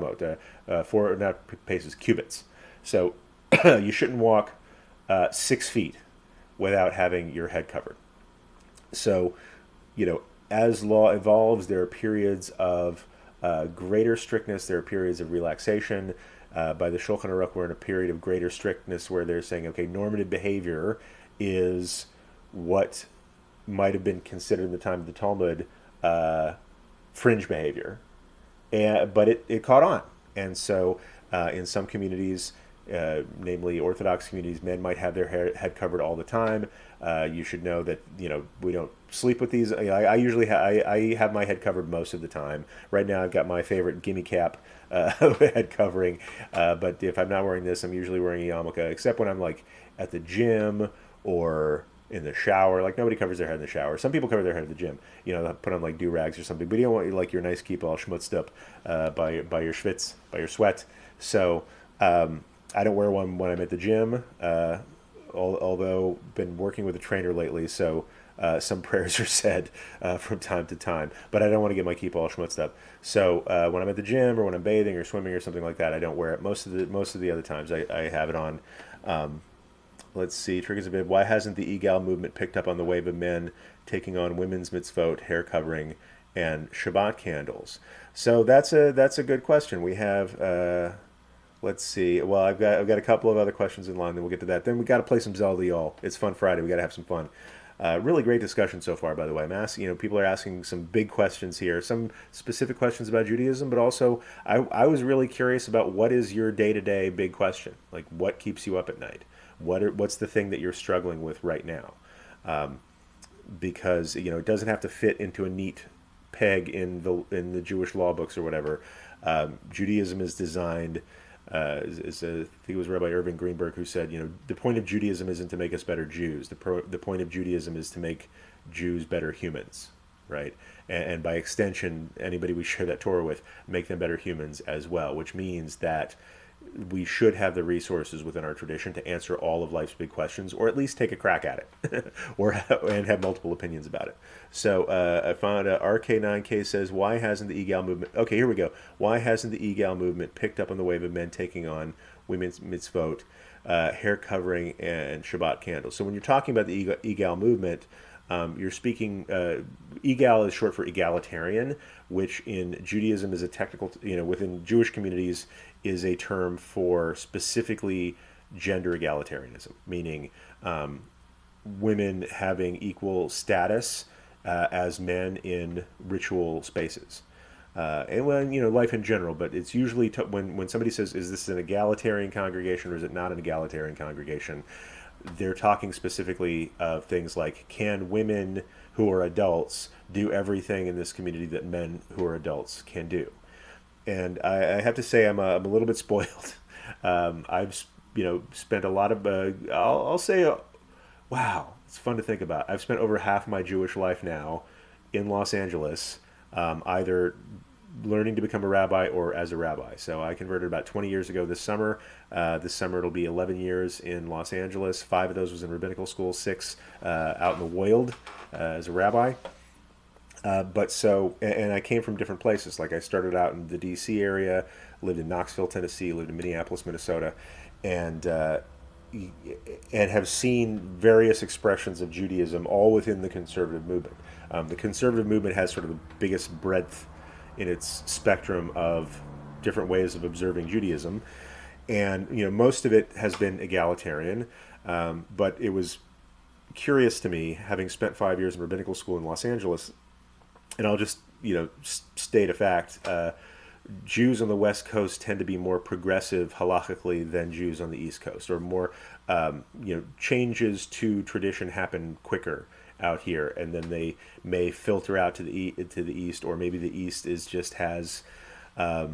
S1: amot, 4, not paces, cubits. So you shouldn't walk 6 feet without having your head covered. So, as law evolves, there are periods of greater strictness, there are periods of relaxation. By the Shulchan Aruch, we're in a period of greater strictness where they're saying, okay, normative behavior is what might have been considered in the time of the Talmud fringe behavior. But it caught on. And so in some communities, namely Orthodox communities, men might have their head covered all the time. You should know that we don't sleep with these. I usually I have my head covered most of the time. Right now, I've got my favorite gimme cap head covering. But if I'm not wearing this, I'm usually wearing a yarmulke, except when I'm like at the gym or in the shower. Like nobody covers their head in the shower. Some people cover their head at the gym. They'll put on like do-rags or something. But you don't want like your nice kippah all schmutzed up by your schwitz, by your sweat. So I don't wear one when I'm at the gym, although been working with a trainer lately, so some prayers are said from time to time. But I don't want to get my kippah all schmutzed up. So when I'm at the gym or when I'm bathing or swimming or something like that, I don't wear it. Most of the other times I have it on. Let's see. Triggers a bit. Why hasn't the egal movement picked up on the wave of men taking on women's mitzvot, hair covering, and Shabbat candles? So that's a good question. We have let's see. Well, I've got a couple of other questions in line. Then we'll get to that. Then we got to play some Zelda, y'all. It's Fun Friday. We got to have some fun. Really great discussion so far, by the way. I'm asking, people are asking some big questions here, some specific questions about Judaism, but also I was really curious about what is your day-to-day big question? Like, what keeps you up at night? What's the thing that you're struggling with right now? Because it doesn't have to fit into a neat peg in the Jewish law books or whatever. Judaism is designed. I think it was Rabbi Irving Greenberg who said, the point of Judaism isn't to make us better Jews. The point of Judaism is to make Jews better humans, right? And by extension, anybody we share that Torah with, make them better humans as well, which means that we should have the resources within our tradition to answer all of life's big questions, or at least take a crack at it, and have multiple opinions about it. So I found RK9K says, why hasn't the egal movement? Okay, here we go. Why hasn't the egal movement picked up on the wave of men taking on women's mitzvot, hair covering, and Shabbat candles? So when you're talking about the egal movement, you're speaking, egal is short for egalitarian, which in Judaism is a technical, within Jewish communities is a term for specifically gender egalitarianism, meaning women having equal status as men in ritual spaces. And when life in general, but it's usually when somebody says, "Is this an egalitarian congregation or is it not an egalitarian congregation?" They're talking specifically of things like, can women who are adults do everything in this community that men who are adults can do? And I have to say I'm a little bit spoiled. I've spent a lot of I'll say wow, it's fun to think about. I've spent over half my Jewish life now in Los Angeles, either learning to become a rabbi or as a rabbi. So I converted about 20 years ago this summer. This summer it'll be 11 years in Los Angeles. 5 of those was in rabbinical school, 6 out in the wild as a rabbi. And I came from different places. Like I started out in the D.C. area, lived in Knoxville, Tennessee, lived in Minneapolis, Minnesota, and have seen various expressions of Judaism all within the conservative movement. The conservative movement has sort of the biggest breadth in its spectrum of different ways of observing Judaism, and most of it has been egalitarian. But it was curious to me, having spent 5 years in rabbinical school in Los Angeles. And I'll just, state a fact. Jews on the West Coast tend to be more progressive halachically than Jews on the East Coast, or more, changes to tradition happen quicker out here, and then they may filter out to the East, or maybe the East has, a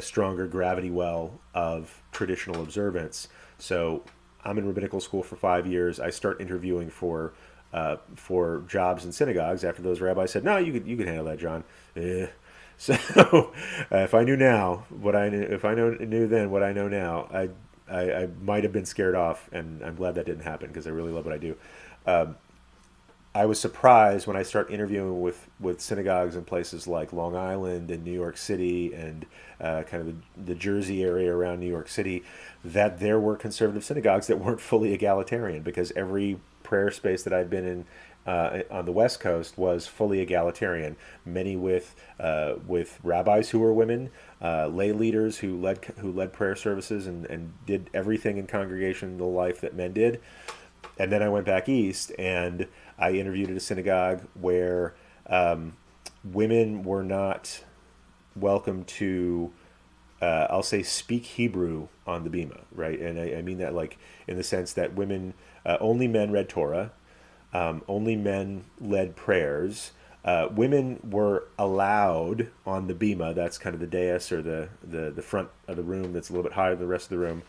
S1: stronger gravity well of traditional observance. So I'm in rabbinical school for 5 years. I start interviewing for jobs in synagogues after those rabbis said, "No, you could handle that, John." So if I knew now what I knew, if I knew then what I know now, I might have been scared off, and I'm glad that didn't happen because I really love what I do. I was surprised when I start interviewing with synagogues in places like Long Island and New York City and kind of the Jersey area around New York City, that there were conservative synagogues that weren't fully egalitarian, because every prayer space that I'd been in on the West Coast was fully egalitarian. Many with rabbis who were women, lay leaders who led prayer services and did everything in congregational life that men did. And then I went back east and I interviewed at a synagogue where women were not welcome to, I'll say, speak Hebrew on the bima, right? And I mean that like in the sense that women, only men read Torah, only men led prayers. Women were allowed on the bima, that's kind of the dais or the front of the room that's a little bit higher than the rest of the room.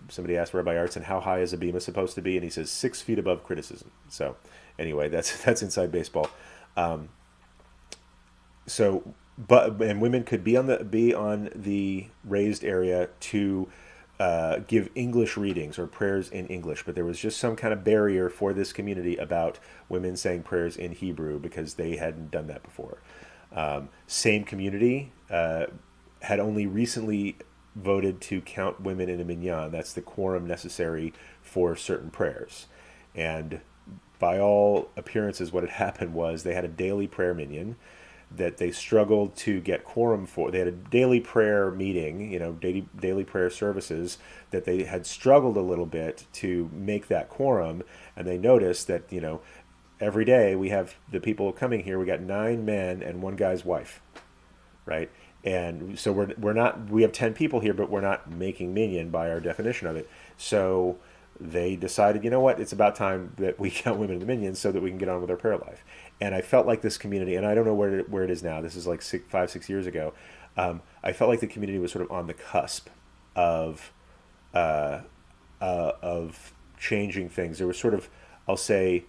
S1: Somebody asked Rabbi Artson, how high is a bima supposed to be? And he says 6 feet above criticism. So anyway, that's inside baseball. And women could be on the raised area to give English readings or prayers in English, but there was just some kind of barrier for this community about women saying prayers in Hebrew because they hadn't done that before. Same community had only recently voted to count women in a minyan. That's the quorum necessary for certain prayers. And by all appearances, what had happened was they had a daily prayer minyan that they struggled to get quorum for. They had a daily prayer meeting, daily prayer services that they had struggled a little bit to make that quorum. And they noticed that, every day we have the people coming here, we got 9 men and one guy's wife, right? And so we're not, we have 10 people here, but we're not making minyan by our definition of it. So they decided, you know what, it's about time that we count women in the minyan so that we can get on with our prayer life. And I felt like this community, and I don't know where it is now. This is like 5, 6 years ago. I felt like the community was sort of on the cusp of of changing things. There was sort of, I'll say,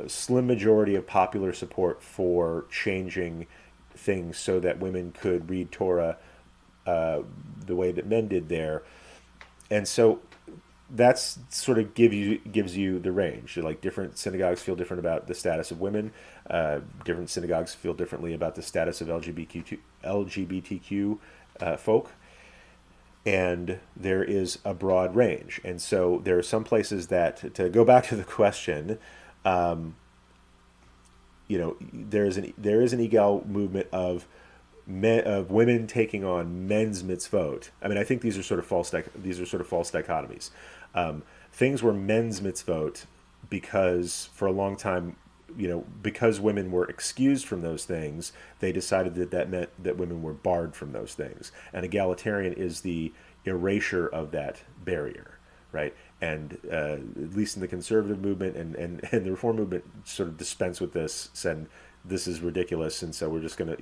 S1: slim majority of popular support for changing things so that women could read Torah the way that men did there. And so that's sort of gives you the range. Like different synagogues feel different about the status of women. Different synagogues feel differently about the status of LGBTQ folk. And there is a broad range. And so there are some places that, to go back to the question, there is an egal movement of women taking on men's mitzvot. I mean, I think these are sort of false dichotomies. Things were men's mitzvot because for a long time, because women were excused from those things, they decided that meant that women were barred from those things. And egalitarian is the erasure of that barrier, right? And at least in the conservative movement and the reform movement sort of dispense with this, said this is ridiculous, and so we're just gonna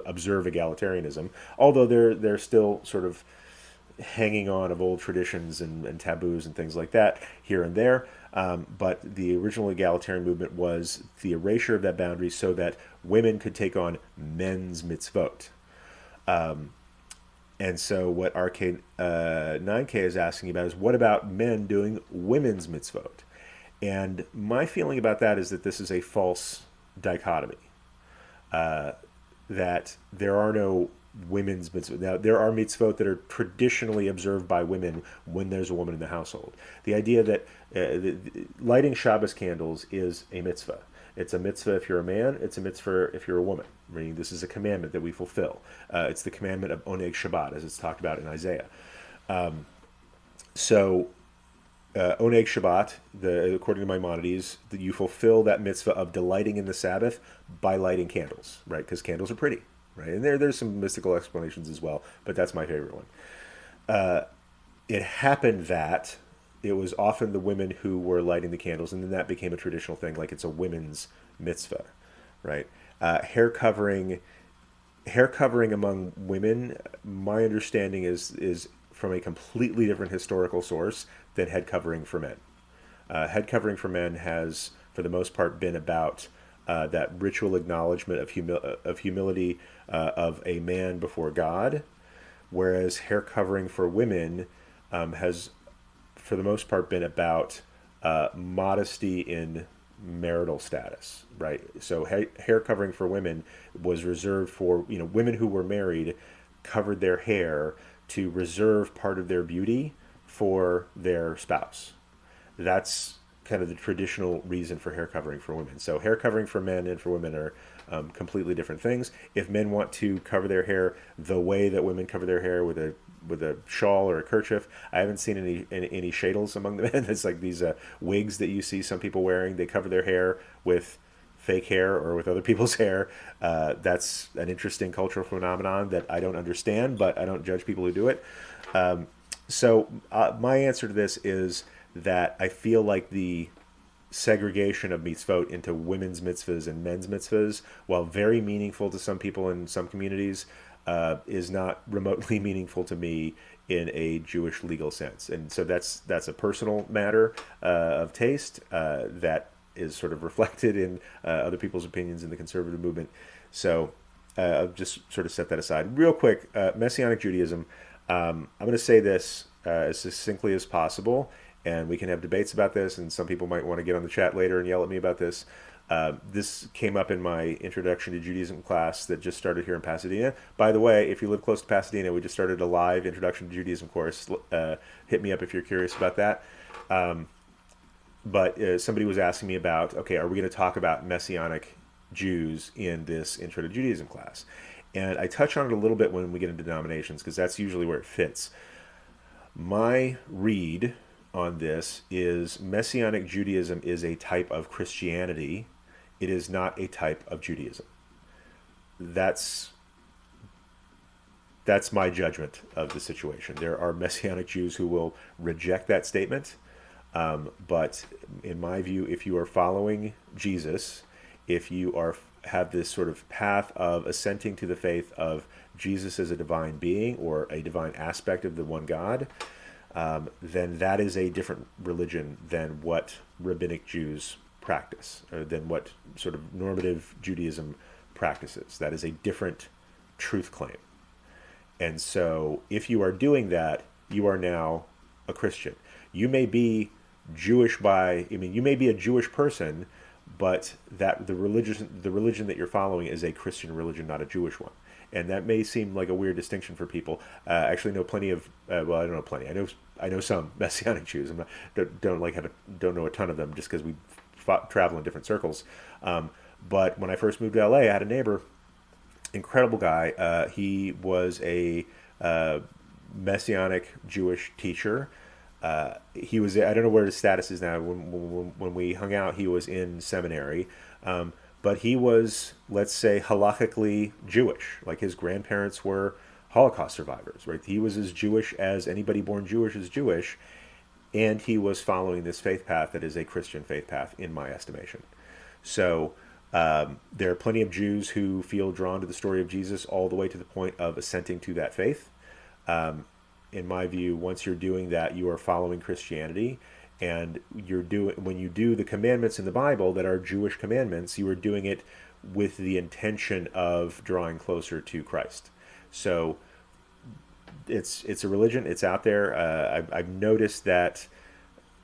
S1: observe egalitarianism. Although they're still sort of hanging on of old traditions and taboos and things like that here and there. But the original egalitarian movement was the erasure of that boundary so that women could take on men's mitzvot. And so what RK9K is asking about is, what about men doing women's mitzvot? And my feeling about that is that this is a false dichotomy. That there are no women's mitzvot. Now, there are mitzvot that are traditionally observed by women when there's a woman in the household. The idea that lighting Shabbos candles is a mitzvah. It's a mitzvah if you're a man. It's a mitzvah if you're a woman. Meaning this is a commandment that we fulfill. It's the commandment of Oneg Shabbat, as it's talked about in Isaiah. So Oneg Shabbat, according to Maimonides, that you fulfill that mitzvah of delighting in the Sabbath by lighting candles, right? Because candles are pretty, right? And there's some mystical explanations as well, but that's my favorite one. It happened that it was often the women who were lighting the candles, and then that became a traditional thing, like it's a women's mitzvah, right? Hair covering among women, my understanding is from a completely different historical source than head covering for men. Head covering for men has, for the most part, been about that ritual acknowledgement of humility of a man before God, whereas hair covering for women has, for the most part, been about modesty in marital status, right? So hair covering for women was reserved for, women who were married covered their hair to reserve part of their beauty for their spouse. That's kind of the traditional reason for hair covering for women. So hair covering for men and for women are completely different things. If men want to cover their hair the way that women cover their hair with a shawl or a kerchief, I haven't seen any shadels among the men. It's like these wigs that you see some people wearing. They cover their hair with fake hair or with other people's hair. That's an interesting cultural phenomenon that I don't understand, but I don't judge people who do it. So my answer to this is that I feel like the segregation of mitzvot into women's mitzvahs and men's mitzvahs, while very meaningful to some people in some communities, is not remotely meaningful to me in a Jewish legal sense. And so that's a personal matter of taste that is sort of reflected in other people's opinions in the conservative movement. So I'll just sort of set that aside. Real quick, Messianic Judaism. I'm going to say this as succinctly as possible, and we can have debates about this, and some people might want to get on the chat later and yell at me about this. This came up in my Introduction to Judaism class that just started here in Pasadena. By the way, if you live close to Pasadena, we just started a live Introduction to Judaism course. Hit me up if you're curious about that. But somebody was asking me about, okay, are we going to talk about Messianic Jews in this Intro to Judaism class? And I touch on it a little bit when we get into denominations because that's usually where it fits. My read on this is Messianic Judaism is a type of Christianity. It is not a type of Judaism. That's that's my judgment of the situation. There are Messianic Jews who will reject that statement, but in my view, if you are following Jesus, if you are have this sort of path of assenting to the faith of Jesus as a divine being or a divine aspect of the one God, then that is a different religion than what rabbinic Jews practice, or than what sort of normative Judaism practices. That is a different truth claim. And so if you are doing that, you are now a Christian. You may be Jewish you may be a Jewish person, but that the religion that you're following is a Christian religion, not a Jewish one. And that may seem like a weird distinction for people. I actually know plenty of, well, I don't know plenty. I know some Messianic Jews. Don't know a ton of them just because we travel in different circles. But when I first moved to LA, I had a neighbor, incredible guy. He was a Messianic Jewish teacher. He was, I don't know where his status is now. When we hung out, he was in seminary. But he was, let's say, halakhically Jewish. Like his grandparents were Holocaust survivors, right? He was as Jewish as anybody born Jewish is Jewish. And he was following this faith path that is a Christian faith path, in my estimation. So there are plenty of Jews who feel drawn to the story of Jesus all the way to the point of assenting to that faith. In my view, once you're doing that, you are following Christianity, and when you do the commandments in the Bible that are Jewish commandments, you are doing it with the intention of drawing closer to Christ. So it's a religion. It's out there. I've noticed that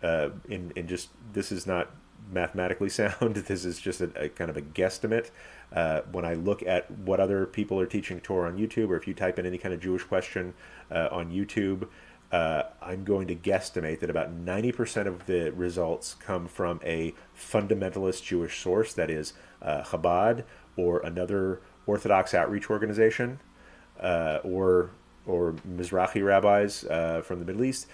S1: in just, this is not mathematically sound. This is just a kind of a guesstimate. When I look at what other people are teaching Torah on YouTube, or if you type in any kind of Jewish question on YouTube, I'm going to guesstimate that about 90% of the results come from a fundamentalist Jewish source, that is Chabad or another Orthodox outreach organization, or Mizrahi rabbis from the Middle East.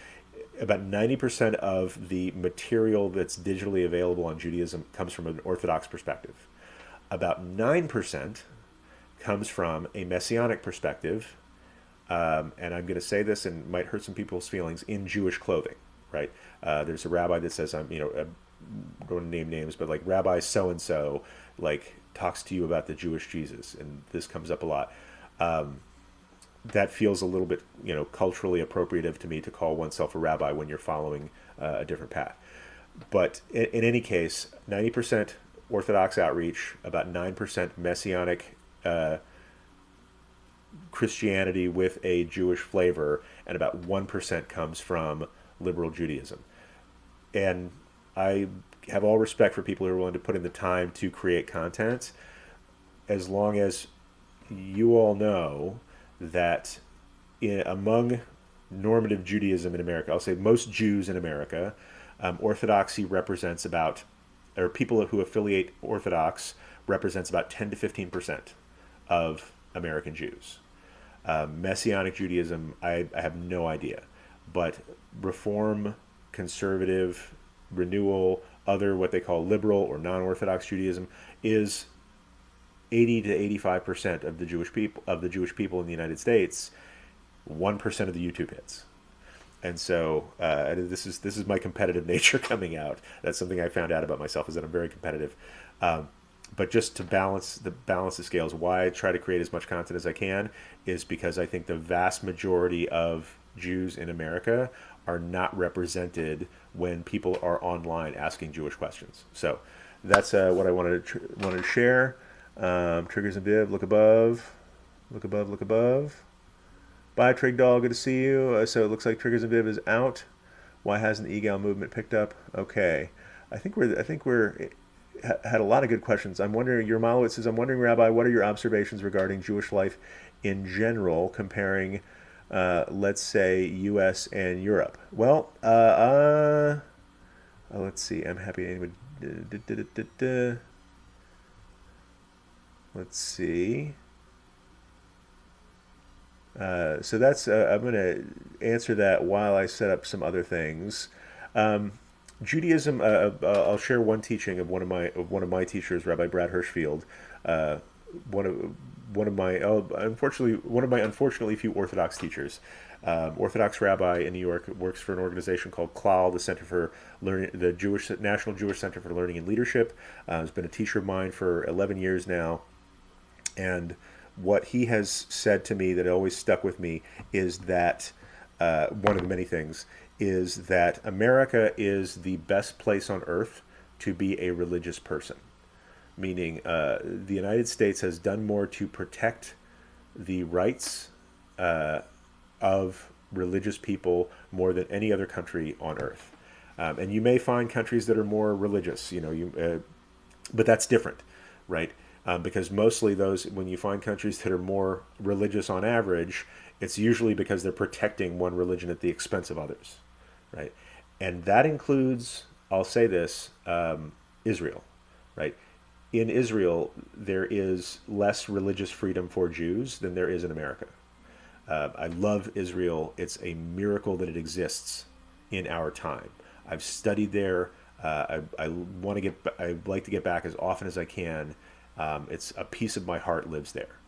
S1: About 90% of the material that's digitally available on Judaism comes from an Orthodox perspective. About 9% comes from a Messianic perspective, and I'm going to say this and it might hurt some people's feelings, in Jewish clothing, right? There's a rabbi that says, I don't want to name names, but like Rabbi so-and-so, like, talks to you about the Jewish Jesus, and this comes up a lot. That feels a little bit, culturally appropriative to me to call oneself a rabbi when you're following a different path. But in any case, 90% Orthodox outreach, about 9% Messianic Christianity with a Jewish flavor, and about 1% comes from liberal Judaism. And I have all respect for people who are willing to put in the time to create content, as long as you all know that among normative Judaism in America, I'll say most Jews in America, Orthodoxy represents about, or people who affiliate Orthodox represents about 10 to 15% of American Jews. Messianic Judaism, I have no idea. But Reform, Conservative, Renewal, other what they call liberal or non-Orthodox Judaism is 80 to 85% of the Jewish people in the United States, 1% of the YouTube hits. And so this is my competitive nature coming out. That's something I found out about myself, is that I'm very competitive. But just to balance the scales, why I try to create as much content as I can is because I think the vast majority of Jews in America are not represented when people are online asking Jewish questions. So that's what I wanted to share. Triggers and Viv, look above, look above, look above. Bye, Trig Doll, good to see you. So it looks like Triggers and Viv is out. Why hasn't the egal movement picked up? Okay, I think we're had a lot of good questions. I'm wondering, your Malowitz says, I'm wondering, Rabbi, what are your observations regarding Jewish life in general, comparing, let's say, U.S. and Europe? Well, let's see. I'm happy. Anybody? Let's see. So that's I'm going to answer that while I set up some other things. Um, Judaism. I'll share one teaching of one of my teachers, Rabbi Brad Hirschfield. Uh, one of one of my unfortunately one of my unfortunately few Orthodox teachers. Orthodox rabbi in New York, works for an organization called CLAL, the Center for Learning, the Jewish National Jewish Center for Learning and Leadership. Has been a teacher of mine for 11 years now, and what he has said to me that always stuck with me is that one of the many things is that America is the best place on earth to be a religious person. Meaning, the United States has done more to protect the rights of religious people more than any other country on earth. And you may find countries that are more religious, but that's different, right? Because mostly those, when you find countries that are more religious on average, it's usually because they're protecting one religion at the expense of others, right? And that includes, I'll say this, Israel, right? In Israel, there is less religious freedom for Jews than there is in America. I love Israel. It's a miracle that it exists in our time. I've studied there. I want to get. I'd like to get back as often as I can. It's a piece of my heart lives there,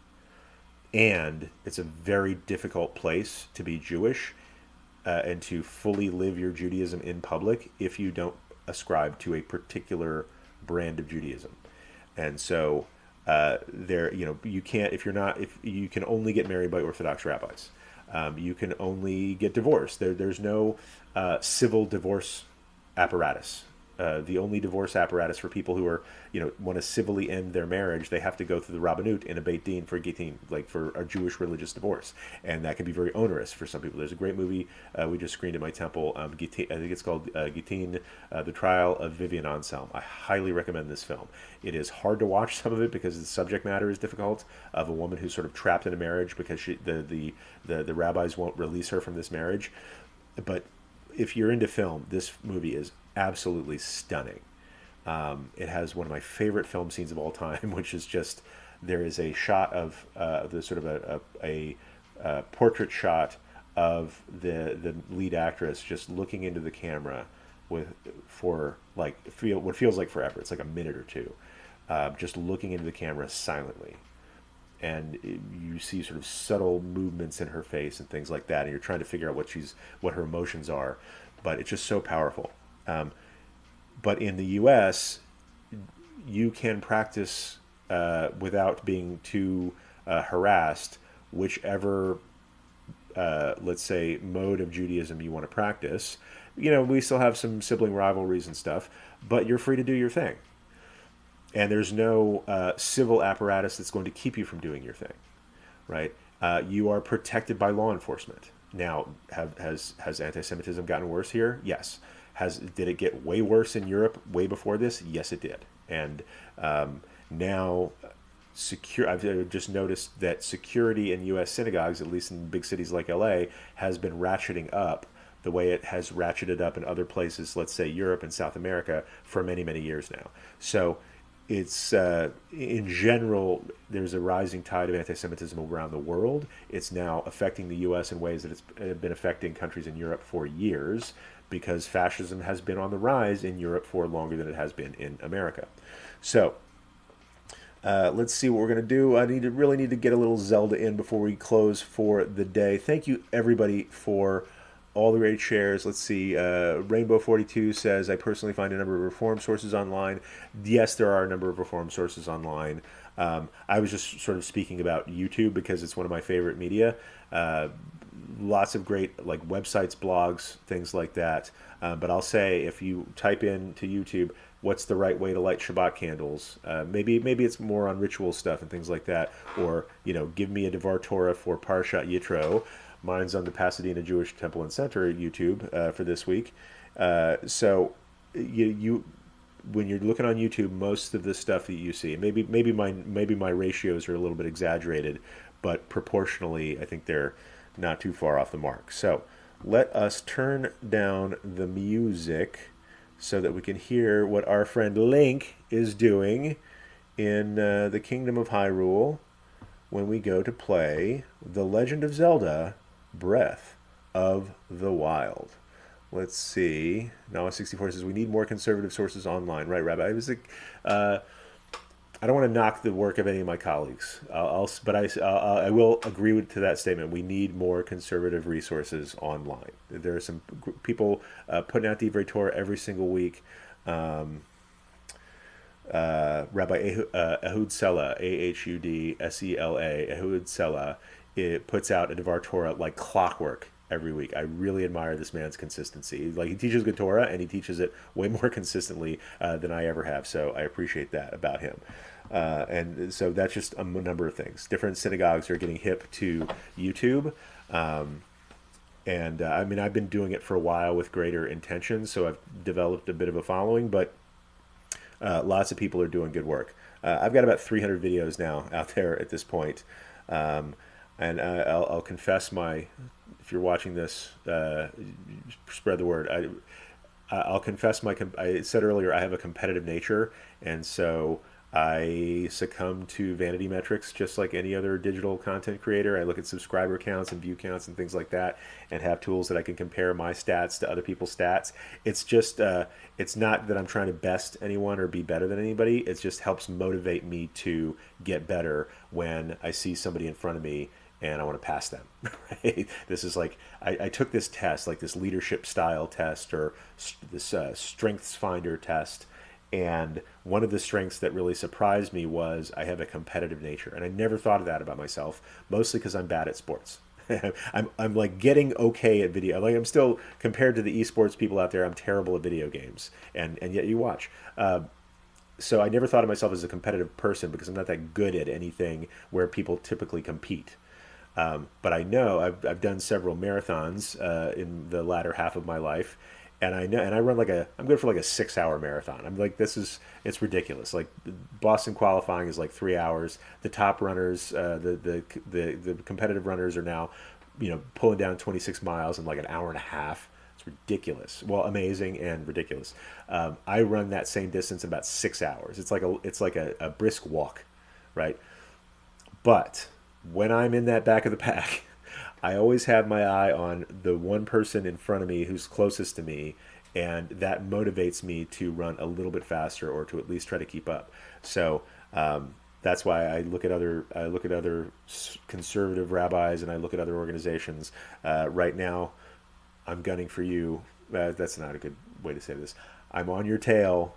S1: and it's a very difficult place to be Jewish and to fully live your Judaism in public if you don't ascribe to a particular brand of Judaism. And so there, you can't, if you're not, if you can only get married by Orthodox rabbis. You can only get divorced. There's no civil divorce apparatus. The only divorce apparatus for people who are, want to civilly end their marriage, they have to go through the Rabbanut in a Beit Din for Gittin, like for a Jewish religious divorce. And that can be very onerous for some people. There's a great movie we just screened at my temple, Gittin, I think it's called Gittin, The Trial of Vivian Anselm. I highly recommend this film. It is hard to watch some of it because the subject matter is difficult, of a woman who's sort of trapped in a marriage because the rabbis won't release her from this marriage. But if you're into film, this movie is absolutely stunning. It has one of my favorite film scenes of all time, which is just, there is a shot of the sort of a portrait shot of the lead actress just looking into the camera for like what feels like forever. It's like a minute or two, just looking into the camera silently, and you see sort of subtle movements in her face and things like that, and you're trying to figure out what her emotions are, but it's just so powerful. But in the U.S., you can practice without being too harassed, whichever, let's say, mode of Judaism you want to practice. We still have some sibling rivalries and stuff, but you're free to do your thing. And there's no civil apparatus that's going to keep you from doing your thing, right? You are protected by law enforcement. Now, has anti-Semitism gotten worse here? Yes. Did it get way worse in Europe way before this? Yes, it did. And now, I've just noticed that security in U.S. synagogues, at least in big cities like L.A., has been ratcheting up the way it has ratcheted up in other places, let's say Europe and South America, for many, many years now. So it's, in general, there's a rising tide of anti-Semitism around the world. It's now affecting the U.S. in ways that it's been affecting countries in Europe for years, because fascism has been on the rise in Europe for longer than it has been in America. So let's see what we're going to do. I really need to get a little Zelda in before we close for the day. Thank you, everybody, for all the great shares. Let's see. Rainbow42 says, I personally find a number of reform sources online. Yes, there are a number of reform sources online. I was just sort of speaking about YouTube because it's one of my favorite media. Lots of great like websites, blogs, things like that. But I'll say, if you type into YouTube, what's the right way to light Shabbat candles? Maybe it's more on ritual stuff and things like that. Or, give me a Devar Torah for Parshat Yitro. Mine's on the Pasadena Jewish Temple and Center YouTube for this week. So you when you're looking on YouTube, most of the stuff that you see, maybe my ratios are a little bit exaggerated, but proportionally, I think they're not too far off the mark. So let us turn down the music so that we can hear what our friend Link is doing in the Kingdom of Hyrule when we go to play The Legend of Zelda Breath of the Wild. Let's see. Noah64 says we need more conservative sources online. Right, Rabbi? I don't want to knock the work of any of my colleagues, but I will agree to that statement. We need more conservative resources online. There are some people putting out the Torah every single week. Rabbi Ehud Sela, Ahudsela, Ehud Sela, it puts out a Devar Torah like clockwork every week. I really admire this man's consistency. Like, he teaches good Torah, and he teaches it way more consistently than I ever have. So I appreciate that about him. And so that's just a number of things. Different synagogues are getting hip to YouTube. And I mean, I've been doing it for a while with greater intention, so I've developed a bit of a following, but lots of people are doing good work. I've got about 300 videos now out there at this point. And I'll confess if you're watching this, spread the word. I'll confess I said earlier, I have a competitive nature, and so I succumb to vanity metrics just like any other digital content creator. I look at subscriber counts and view counts and things like that, and have tools that I can compare my stats to other people's stats. It's just, it's not that I'm trying to best anyone or be better than anybody. It just helps motivate me to get better when I see somebody in front of me and I want to pass them. Right? This is like, I took this test, like this leadership style test, or this strengths finder test. And one of the strengths that really surprised me was I have a competitive nature. And I never thought of that about myself, mostly because I'm bad at sports. I'm like getting okay at video. Like, I'm still, compared to the esports people out there, I'm terrible at video games. And yet you watch. So I never thought of myself as a competitive person because I'm not that good at anything where people typically compete. But I know I've done several marathons in the latter half of my life, and I know, and I run I'm good for like a 6 hour marathon. I'm like, it's ridiculous. Like, Boston qualifying is like 3 hours. The top runners, the competitive runners are now, pulling down 26 miles in like an hour and a half. It's ridiculous. Well, amazing and ridiculous. I run that same distance in about 6 hours. It's like a brisk walk, right? But when I'm in that back of the pack, I always have my eye on the one person in front of me who's closest to me, and that motivates me to run a little bit faster, or to at least try to keep up. So that's why I look at other conservative rabbis, and I look at other organizations. Right now, I'm gunning for you. That's not a good way to say this. I'm on your tail,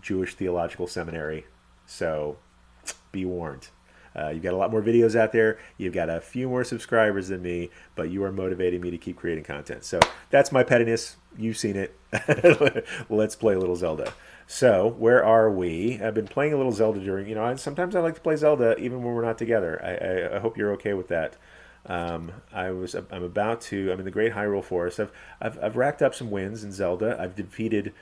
S1: Jewish Theological Seminary. So be warned. You've got a lot more videos out there. You've got a few more subscribers than me, but you are motivating me to keep creating content. So that's my pettiness. You've seen it. Let's play a little Zelda. So where are we? I've been playing a little Zelda during, sometimes I like to play Zelda even when we're not together. I hope you're okay with that. I'm in the Great Hyrule Forest. I've racked up some wins in Zelda. I've defeated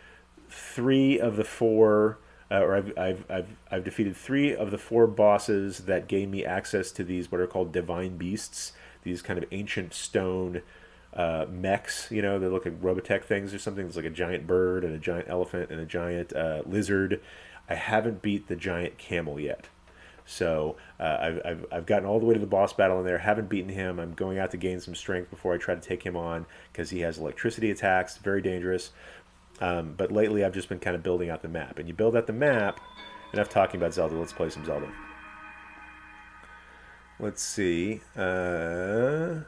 S1: 3 of the 4 I've defeated 3 of the 4 bosses that gave me access to these, what are called divine beasts, these kind of ancient stone mechs. They look like Robotech things or something. It's like a giant bird and a giant elephant and a giant lizard. I haven't beat the giant camel yet. So I've gotten all the way to the boss battle in there. Haven't beaten him. I'm going out to gain some strength before I try to take him on, because he has electricity attacks, very dangerous. But lately I've just been kind of building out the map. And you build out the map, enough talking about Zelda, let's play some Zelda. Let's see. Right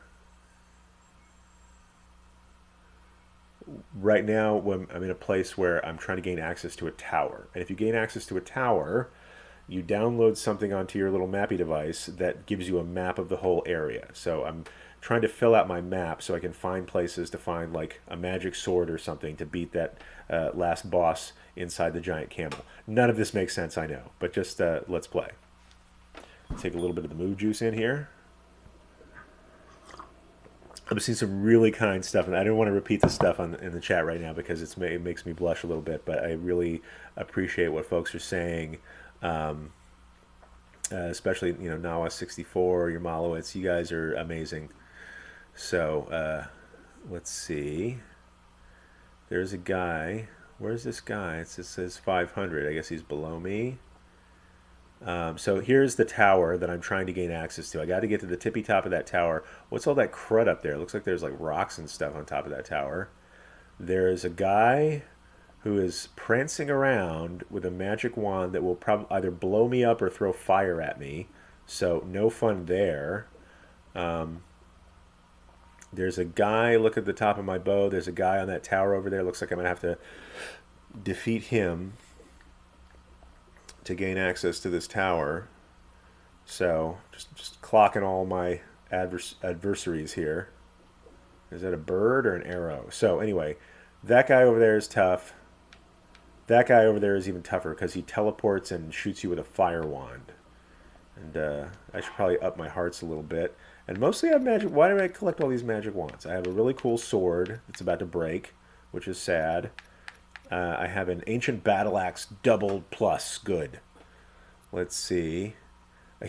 S1: now I'm in a place where I'm trying to gain access to a tower. And if you gain access to a tower, you download something onto your little mappy device that gives you a map of the whole area. So I'm trying to fill out my map so I can find places to find like a magic sword or something to beat that last boss inside the giant camel. None of this makes sense, I know, but just let's play. Take a little bit of the move juice in here. I'm seeing some really kind stuff, and I don't want to repeat the stuff in the chat right now because it makes me blush a little bit. But I really appreciate what folks are saying, especially Nawa 64, your Malowitz. You guys are amazing. So let's see. There's a guy. Where's this guy? It says 500. I guess he's below me. So here's the tower that I'm trying to gain access to. I got to get to the tippy top of that tower. What's all that crud up there? It looks like there's like rocks and stuff on top of that tower. There's a guy who is prancing around with a magic wand that will probably either blow me up or throw fire at me. So no fun there. There's a guy, look at the top of my bow. There's a guy on that tower over there. Looks like I'm going to have to defeat him to gain access to this tower. So just clocking all my adversaries here. Is that a bird or an arrow? So anyway, that guy over there is tough. That guy over there is even tougher because he teleports and shoots you with a fire wand. And I should probably up my hearts a little bit. And mostly I have magic. Why do I collect all these magic wands? I have a really cool sword that's about to break, which is sad. I have an ancient battle axe doubled plus. Good. Let's see. My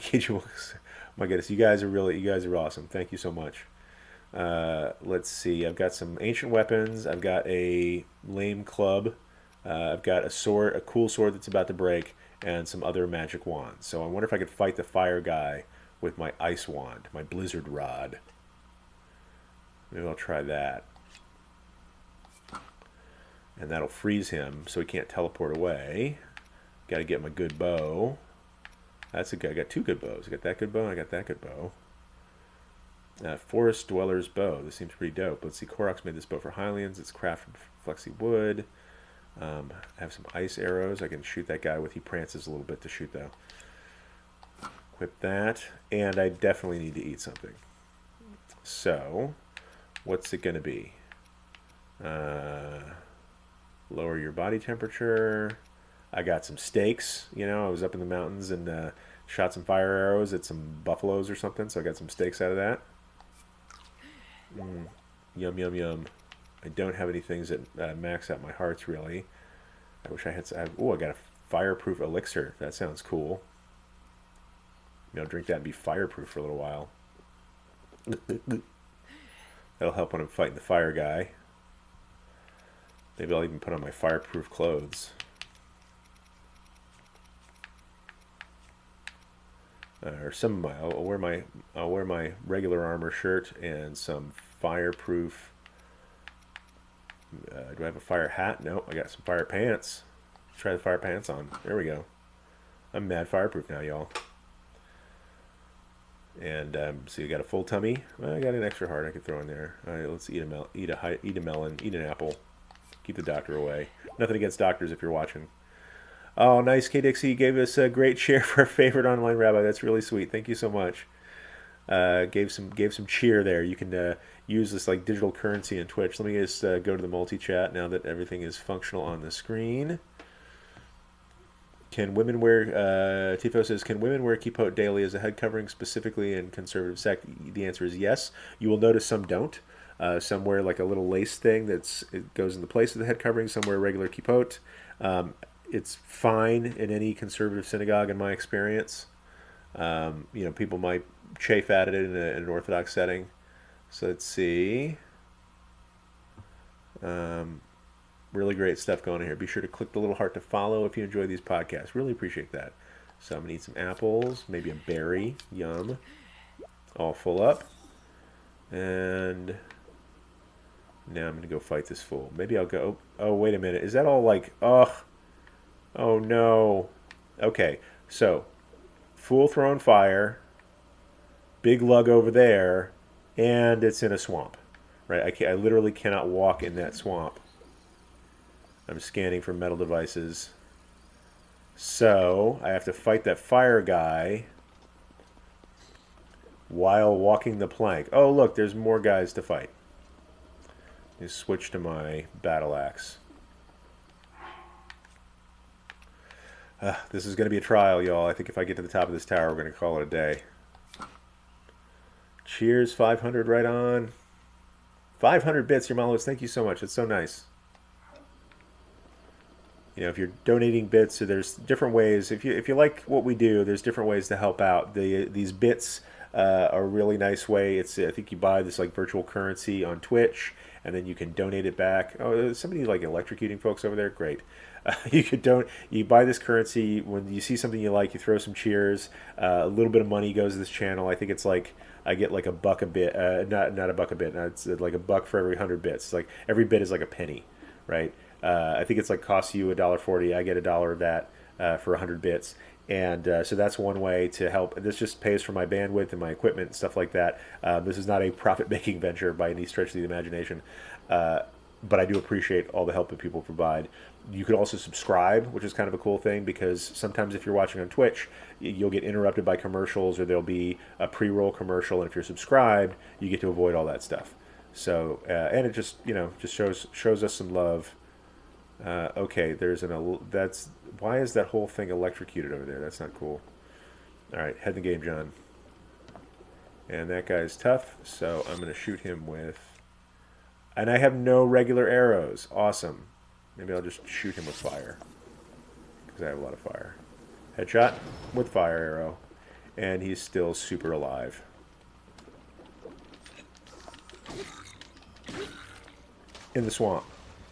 S1: goodness, you guys are awesome. Thank you so much. Let's see. I've got some ancient weapons. I've got a lame club. I've got a sword, a cool sword that's about to break, and some other magic wands. So I wonder if I could fight the fire guy with my ice wand, my blizzard rod. Maybe I'll try that. And that'll freeze him so he can't teleport away. Got to get my good bow. That's a good. I got two good bows. I got that good bow and I got that good bow. Forest Dweller's Bow. This seems pretty dope. Let's see. Koroks made this bow for Hylians. It's crafted from flexy wood. I have some ice arrows. I can shoot that guy with. He prances a little bit to shoot though. Equip that. And I definitely need to eat something. So, what's it going to be? Lower your body temperature. I got some steaks. I was up in the mountains and shot some fire arrows at some buffaloes or something, so I got some steaks out of that. Yum, yum, yum. I don't have any things that max out my hearts, really. I wish I had some. Oh, I got a fireproof elixir. That sounds cool. I'll drink that and be fireproof for a little while. That'll help when I'm fighting the fire guy. Maybe I'll even put on my fireproof clothes. Or some of my, I'll wear my regular armor shirt and some fireproof. Do I have a fire hat? No, I got some fire pants. Try the fire pants on. There we go. I'm mad fireproof now, y'all. And so you got a full tummy. Well, I got an extra heart I could throw in there. All right, let's eat a melon, eat an apple. Keep the doctor away. Nothing against doctors if you're watching. Oh, nice. K. Dixie gave us a great share for our favorite online rabbi. That's really sweet. Thank you so much. Gave some cheer there. You can use this like digital currency in Twitch. Let me just go to the multi-chat now that everything is functional on the screen. Can women wear, Tifo says, can women wear kippot daily as a head covering specifically in conservative sect? The answer is yes. You will notice some don't. Some wear like a little lace thing it goes in the place of the head covering. Some wear regular kippot. It's fine in any conservative synagogue in my experience. People might chafe at it in an Orthodox setting. So let's see. Really great stuff going on here. Be sure to click the little heart to follow if you enjoy these podcasts. Really appreciate that. So I'm going to eat some apples, maybe a berry. Yum. All full up. And now I'm going to go fight this fool. Maybe I'll go... Oh, wait a minute. Is that all like... Ugh. Oh, no. Okay. So, fool throwing fire. Big lug over there. And it's in a swamp. Right? I literally cannot walk in that swamp. I'm scanning for metal devices. So, I have to fight that fire guy while walking the plank. Oh, look, there's more guys to fight. Just switch to my battle axe. This is going to be a trial, y'all. I think if I get to the top of this tower, we're going to call it a day. Cheers, 500 right on. 500 bits, your Malos. Thank you so much. It's so nice. You know, if you're donating bits, so there's different ways. If you like what we do, there's different ways to help out. These bits are a really nice way. It's I think you buy this like virtual currency on Twitch, and then you can donate it back. Oh, there's somebody like electrocuting folks over there. Great. You buy this currency when you see something you like. You throw some cheers. A little bit of money goes to this channel. I think it's like I get like a buck a bit. Not a buck a bit. No, it's like a buck for every 100 bits. It's like every bit is like a penny, right? I think it's like costs you $1.40. I get $1 of that for 100 bits, and so that's one way to help. This just pays for my bandwidth and my equipment and stuff like that. This is not a profit-making venture by any stretch of the imagination, but I do appreciate all the help that people provide. You could also subscribe, which is kind of a cool thing because sometimes if you're watching on Twitch, you'll get interrupted by commercials or there'll be a pre-roll commercial, and if you're subscribed, you get to avoid all that stuff. So and it just just shows us some love. Okay, that's why is that whole thing electrocuted over there? That's not cool. All right, head in the game, John. And that guy's tough, so I'm going to shoot him with. And I have no regular arrows. Awesome. Maybe I'll just shoot him with fire because I have a lot of fire. Headshot with fire arrow, and he's still super alive. In the swamp,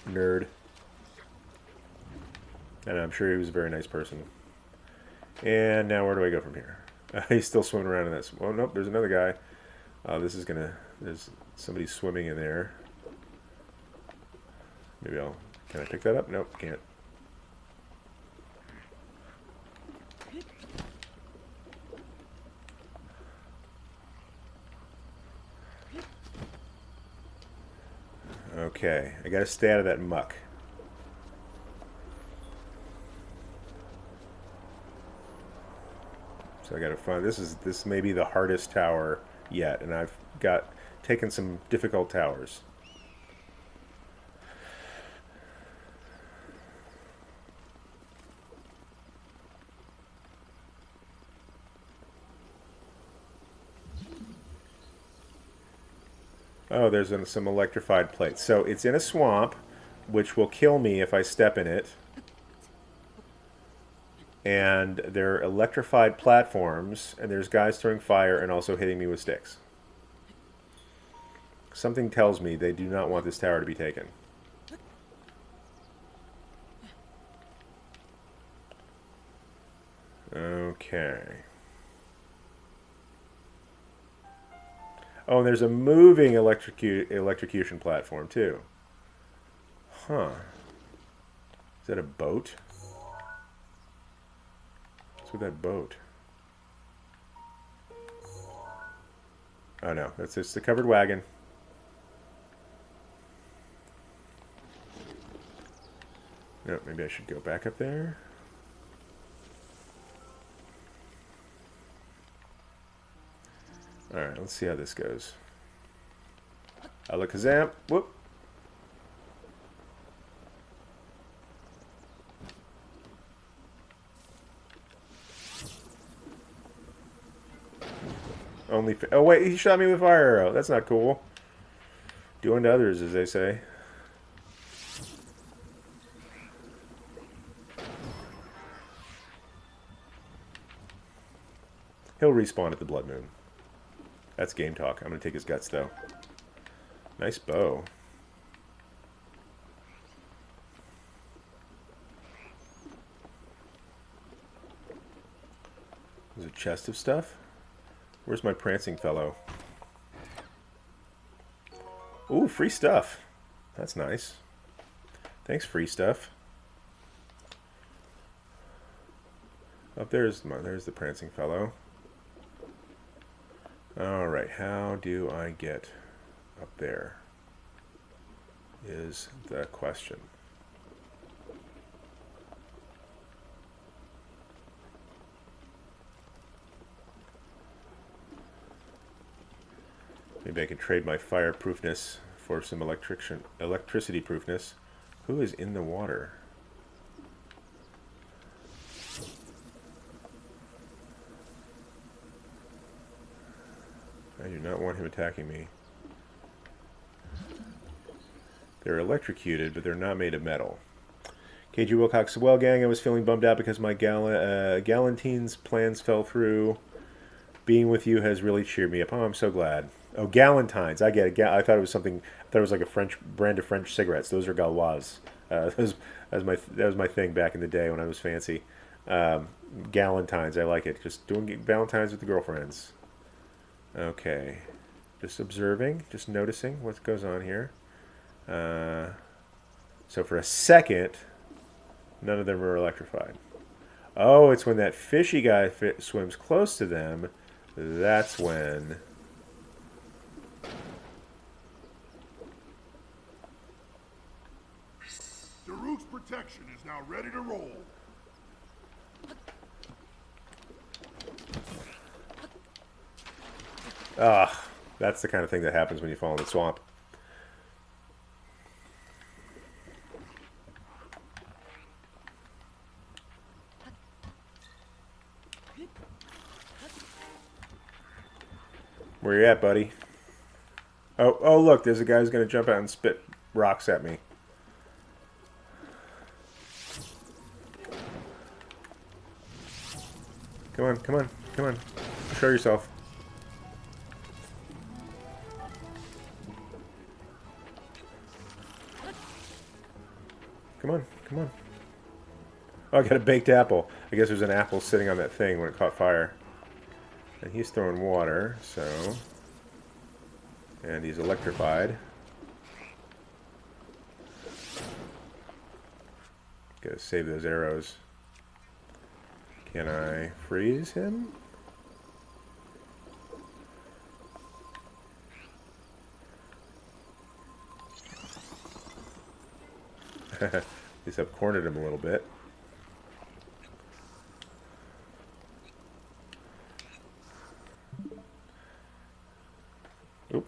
S1: nerd. And I'm sure he was a very nice person. And now where do I go from here? He's still swimming around in that. Oh, nope, there's another guy. This is going to... There's somebody swimming in there. Maybe I'll... Can I pick that up? Nope, can't. Okay, I got to stay out of that muck. So I got to find this may be the hardest tower yet, and I've taken some difficult towers. Oh, there's some electrified plates. So it's in a swamp, which will kill me if I step in it. And they're electrified platforms, and there's guys throwing fire and also hitting me with sticks. Something tells me they do not want this tower to be taken. Okay. Oh, and there's a moving electrocution platform, too. Huh. Is that a boat? What's with that boat? Oh, no. That's just the covered wagon. No, maybe I should go back up there. Alright, let's see how this goes. Alakazam. Whoop. Oh, wait, he shot me with a fire arrow. That's not cool. Do unto others, as they say. He'll respawn at the Blood Moon. That's game talk. I'm going to take his guts, though. Nice bow. There's a chest of stuff. Where's my prancing fellow? Ooh, free stuff. That's nice. Thanks, free stuff. Up there's the prancing fellow. Alright, how do I get up there? Is the question. Maybe I can trade my fireproofness for some electricity proofness. Who is in the water? I do not want him attacking me. They're electrocuted, but they're not made of metal. KG Wilcox, well, gang, I was feeling bummed out because my Galantine's plans fell through. Being with you has really cheered me up. Oh, I'm so glad. Oh, Galentine's. I get it. I thought it was something. I thought it was like a French brand of French cigarettes. Those are Gauloises. That was my thing back in the day when I was fancy. Galentine's. I like it. Just doing Valentine's with the girlfriends. Okay. Just observing. Just noticing what goes on here. So for a second, none of them are electrified. Oh, it's when that fishy guy swims close to them. That's when.
S2: Daruk's protection is now ready to roll.
S1: Ah, that's the kind of thing that happens when you fall in the swamp. Where you at, buddy? Oh, look, there's a guy who's going to jump out and spit rocks at me. Come on, come on, come on. Show yourself. Come on, come on. Oh, I got a baked apple. I guess there's an apple sitting on that thing when it caught fire. And he's throwing water, so... And he's electrified. Gotta save those arrows. Can I freeze him? At least I've cornered him a little bit. Oop.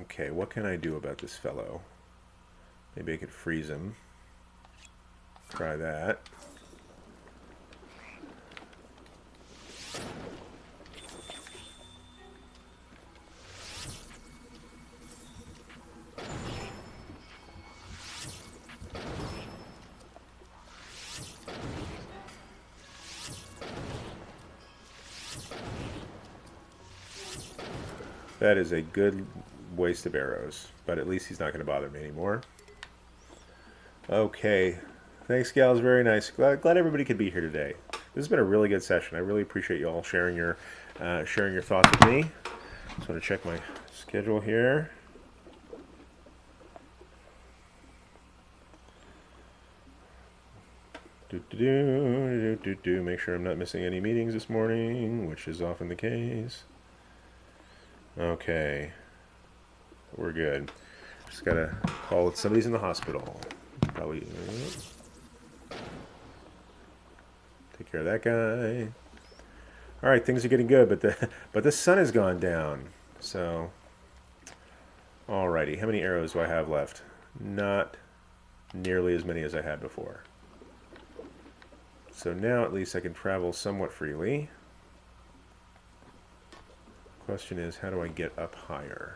S1: Okay, what can I do about this fellow? Maybe I could freeze him. Try that. That is a good waste of arrows, but at least he's not going to bother me anymore. Okay. Thanks, gals. Very nice. Glad everybody could be here today. This has been a really good session. I really appreciate you all sharing your thoughts with me. Just want to check my schedule here. Make sure I'm not missing any meetings this morning, which is often the case. Okay. We're good. Just gotta call it. Somebody's in the hospital. Probably. Take care of that guy. All right, things are getting good, but the sun has gone down. So, alrighty, how many arrows do I have left? Not nearly as many as I had before. So now at least I can travel somewhat freely. Question is, how do I get up higher?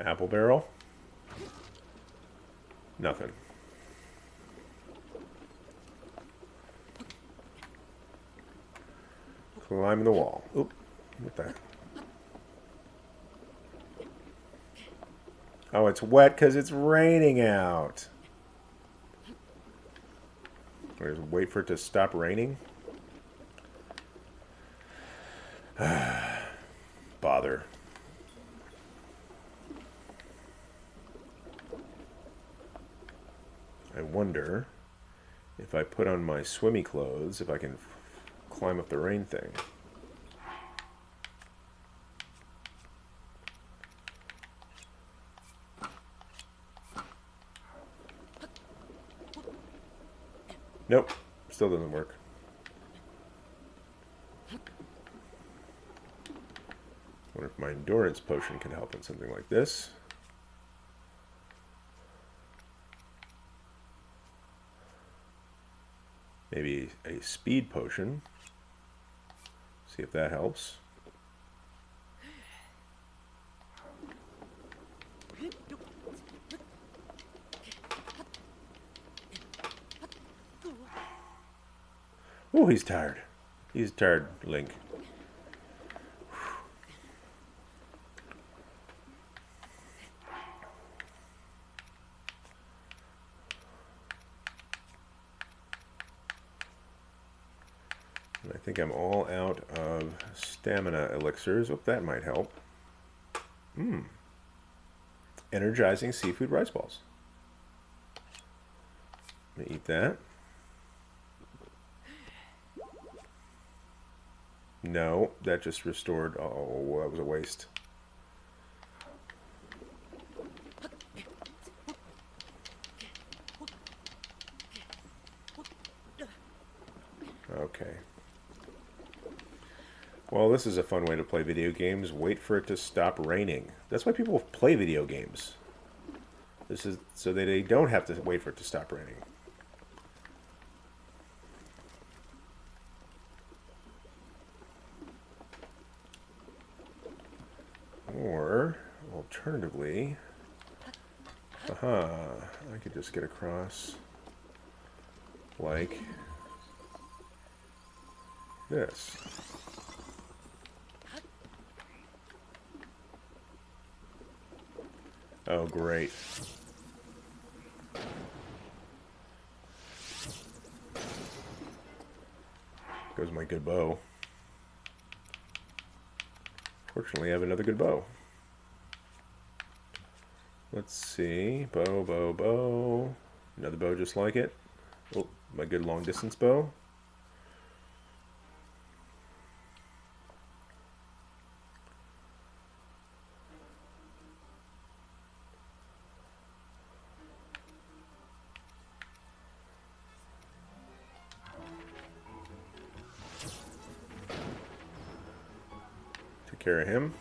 S1: Apple barrel? Nothing. Climbing the wall. Oop. What the? Oh, it's wet because it's raining out. Just wait for it to stop raining. Bother. I wonder if I put on my swimmy clothes, if I can climb up the rain thing. Nope, still doesn't work. Wonder if my endurance potion can help in something like this. Maybe a speed potion. See if that helps. Oh, he's tired. He's tired, Link. And I think I'm all out of stamina elixirs. Oh, that might help. Energizing seafood rice balls. Let me eat that. No, that just restored. Oh, that was a waste. Okay. Well, this is a fun way to play video games. Wait for it to stop raining. That's why people play video games. This is so that they don't have to wait for it to stop raining. Or, alternatively, I could just get across like this. Oh, great. Goes my good bow. Fortunately, I have another good bow. Let's see. Bow, bow, bow. Another bow just like it. Oh, my good long distance bow. Take care of him.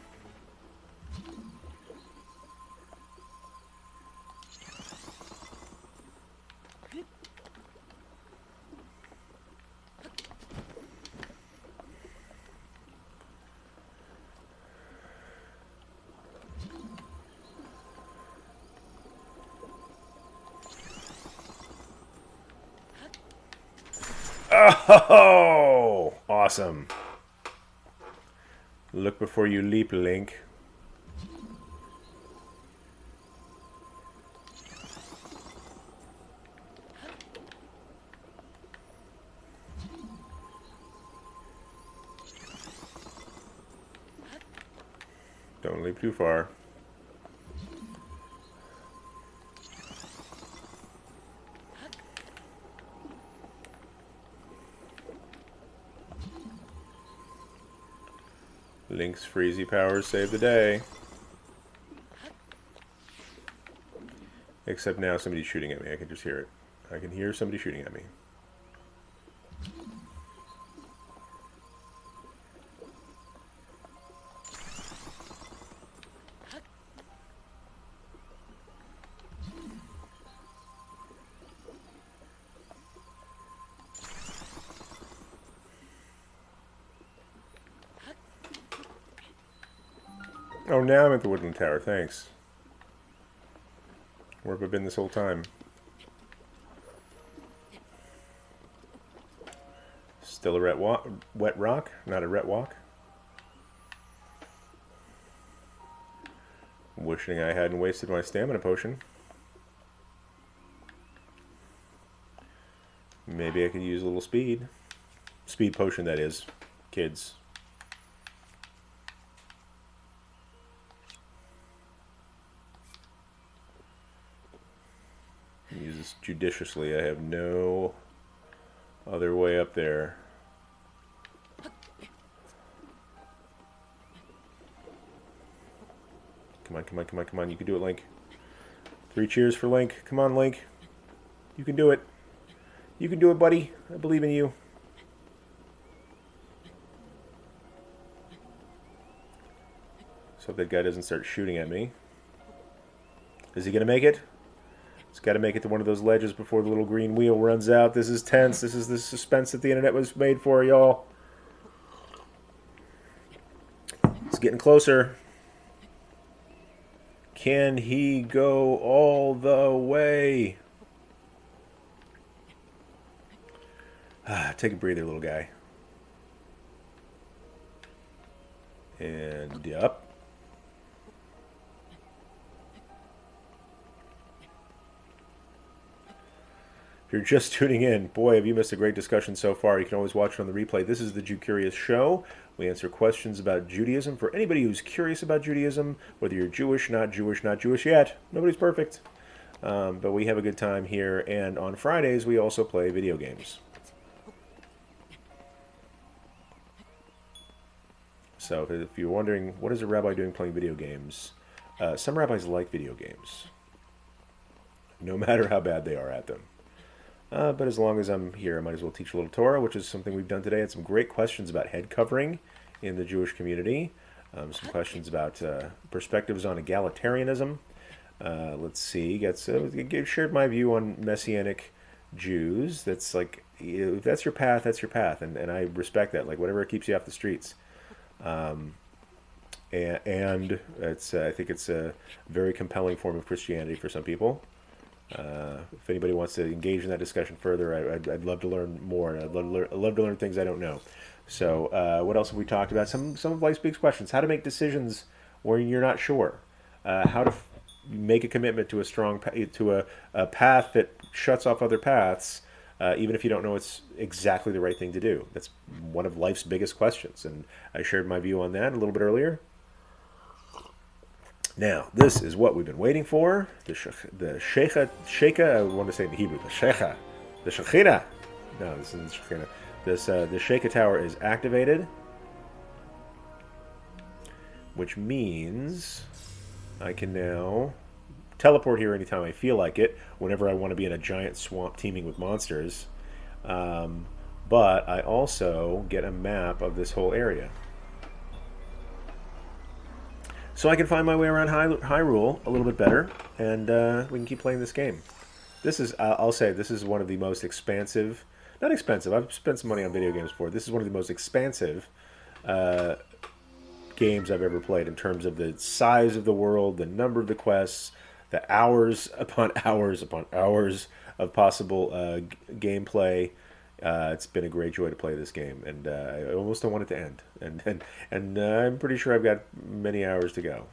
S1: Oh, awesome. Look before you leap, Link. Don't leap too far. Link's freezy powers save the day. Except now somebody's shooting at me. I can just hear it. I can hear somebody shooting at me. Oh, now I'm at the Woodland Tower. Thanks. Where have I been this whole time? Still a wet rock, not a ret walk. Wishing I hadn't wasted my stamina potion. Maybe I could use a little speed. Speed potion, that is. Kids. Use this judiciously. I have no other way up there. Come on, come on, come on, come on. You can do it, Link. 3 cheers for Link. Come on, Link. You can do it. You can do it, buddy. I believe in you. So if that guy doesn't start shooting at me. Is he going to make it? Got to make it to one of those ledges before the little green wheel runs out. This is tense. This is the suspense that the internet was made for, y'all. It's getting closer. Can he go all the way? Take a breather, little guy. And yep. If you're just tuning in, boy, have you missed a great discussion so far. You can always watch it on the replay. This is the Jew Curious Show. We answer questions about Judaism. For anybody who's curious about Judaism, whether you're Jewish, not Jewish yet, nobody's perfect. But we have a good time here. And on Fridays, we also play video games. So if you're wondering, what is a rabbi doing playing video games? Some rabbis like video games, no matter how bad they are at them. But as long as I'm here, I might as well teach a little Torah, which is something we've done today. Had some great questions about head covering in the Jewish community. Some questions about perspectives on egalitarianism. Let's see. Shared my view on Messianic Jews. That's like, if that's your path, that's your path. And I respect that. Like, whatever keeps you off the streets. And it's, I think it's a very compelling form of Christianity for some people. If anybody wants to engage in that discussion further, I'd love to learn more. I'd love to learn things I don't know. So what else have we talked about? Some of Life's Big Questions. How to make decisions where you're not sure. How to make a commitment to a path that shuts off other paths, even if you don't know it's exactly the right thing to do. That's one of life's biggest questions, and I shared my view on that a little bit earlier. Now, this is what we've been waiting for. The Sheikha, I want to say in Hebrew, the Shekhinah. No, this isn't Shekhinah. The Sheikha Tower is activated, which means I can now teleport here anytime I feel like it, whenever I want to be in a giant swamp teeming with monsters. But I also get a map of this whole area. So I can find my way around Hyrule a little bit better, and we can keep playing this game. This is, I'll say, this is one of the most expansive, not expensive, I've spent some money on video games before. This is one of the most expansive games I've ever played in terms of the size of the world, the number of the quests, the hours upon hours upon hours of possible gameplay. It's been a great joy to play this game, and I almost don't want it to end. And I'm pretty sure I've got many hours to go.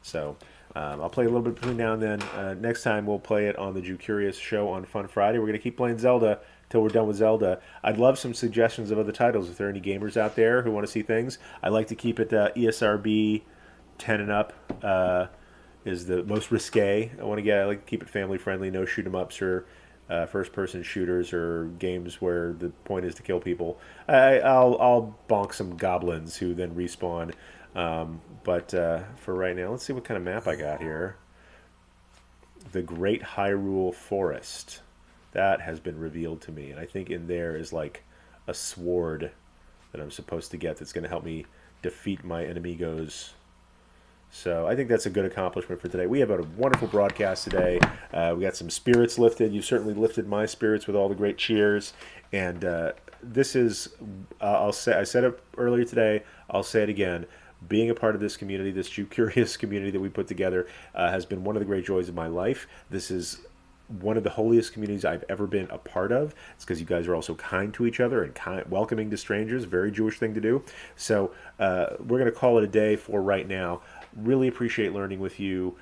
S1: So I'll play a little bit between now and then. Next time we'll play it on the Jew Curious Show on Fun Friday. We're going to keep playing Zelda till we're done with Zelda. I'd love some suggestions of other titles if there are any gamers out there who want to see things. I like to keep it ESRB 10 and up is the most risque. I like to keep it family friendly, no shoot 'em ups or first-person shooters or games where the point is to kill people. I'll bonk some goblins who then respawn. But for right now, let's see what kind of map I got here. The Great Hyrule Forest. That has been revealed to me. And I think in there is like a sword that I'm supposed to get that's going to help me defeat my enemigos. So I think that's a good accomplishment for today. We have a wonderful broadcast today. We got some spirits lifted. You've certainly lifted my spirits with all the great cheers. And this is, I said it earlier today, I'll say it again. Being a part of this community, this Jew Curious community that we put together, has been one of the great joys of my life. This is one of the holiest communities I've ever been a part of. It's because you guys are also kind to each other and welcoming to strangers. Very Jewish thing to do. So we're going to call it a day for right now. Really appreciate learning with you.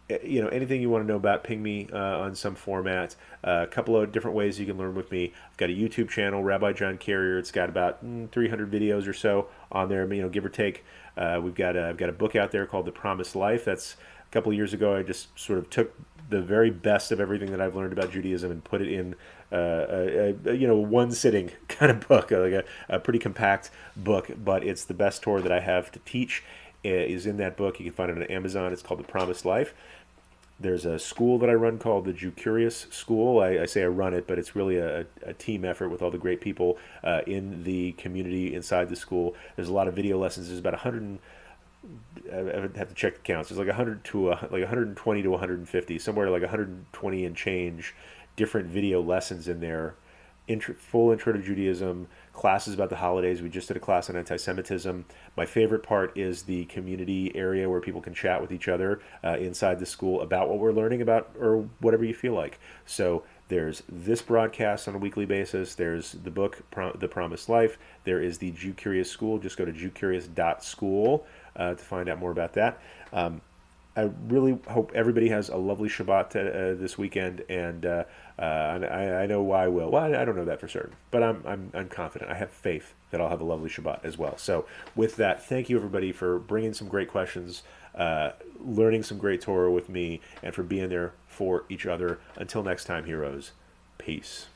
S1: Anything you want to know about, ping me on some format. A couple of different ways you can learn with me. I've got a YouTube channel, Rabbi John Carrier. It's got about 300 videos or so on there, give or take. I've got a book out there called The Promised Life. That's a couple of years ago. I just sort of took the very best of everything that I've learned about Judaism and put it in one sitting kind of book, like a pretty compact book, but it's the best Torah that I have to teach. Is in that book. You can find it on Amazon. It's called The Promised Life. There's a school that I run called the Jew Curious School. I say I run it, but it's really a team effort with all the great people in the community inside the school. There's a lot of video lessons. There's about I would have to check the counts. There's like 100 to like 120 to 150, somewhere like 120 and change different video lessons in there. Full intro to Judaism, classes about the holidays. We just did a class on anti-Semitism. My favorite part is the community area where people can chat with each other inside the school about what we're learning about or whatever you feel like. So there's this broadcast on a weekly basis. There's the book, The Promised Life. There is the Jew Curious School. Just go to jewcurious.school to find out more about that. I really hope everybody has a lovely Shabbat this weekend, and I know I will. Well, I don't know that for certain, but I'm confident. I have faith that I'll have a lovely Shabbat as well. So, with that, thank you everybody for bringing some great questions, learning some great Torah with me, and for being there for each other. Until next time, heroes. Peace.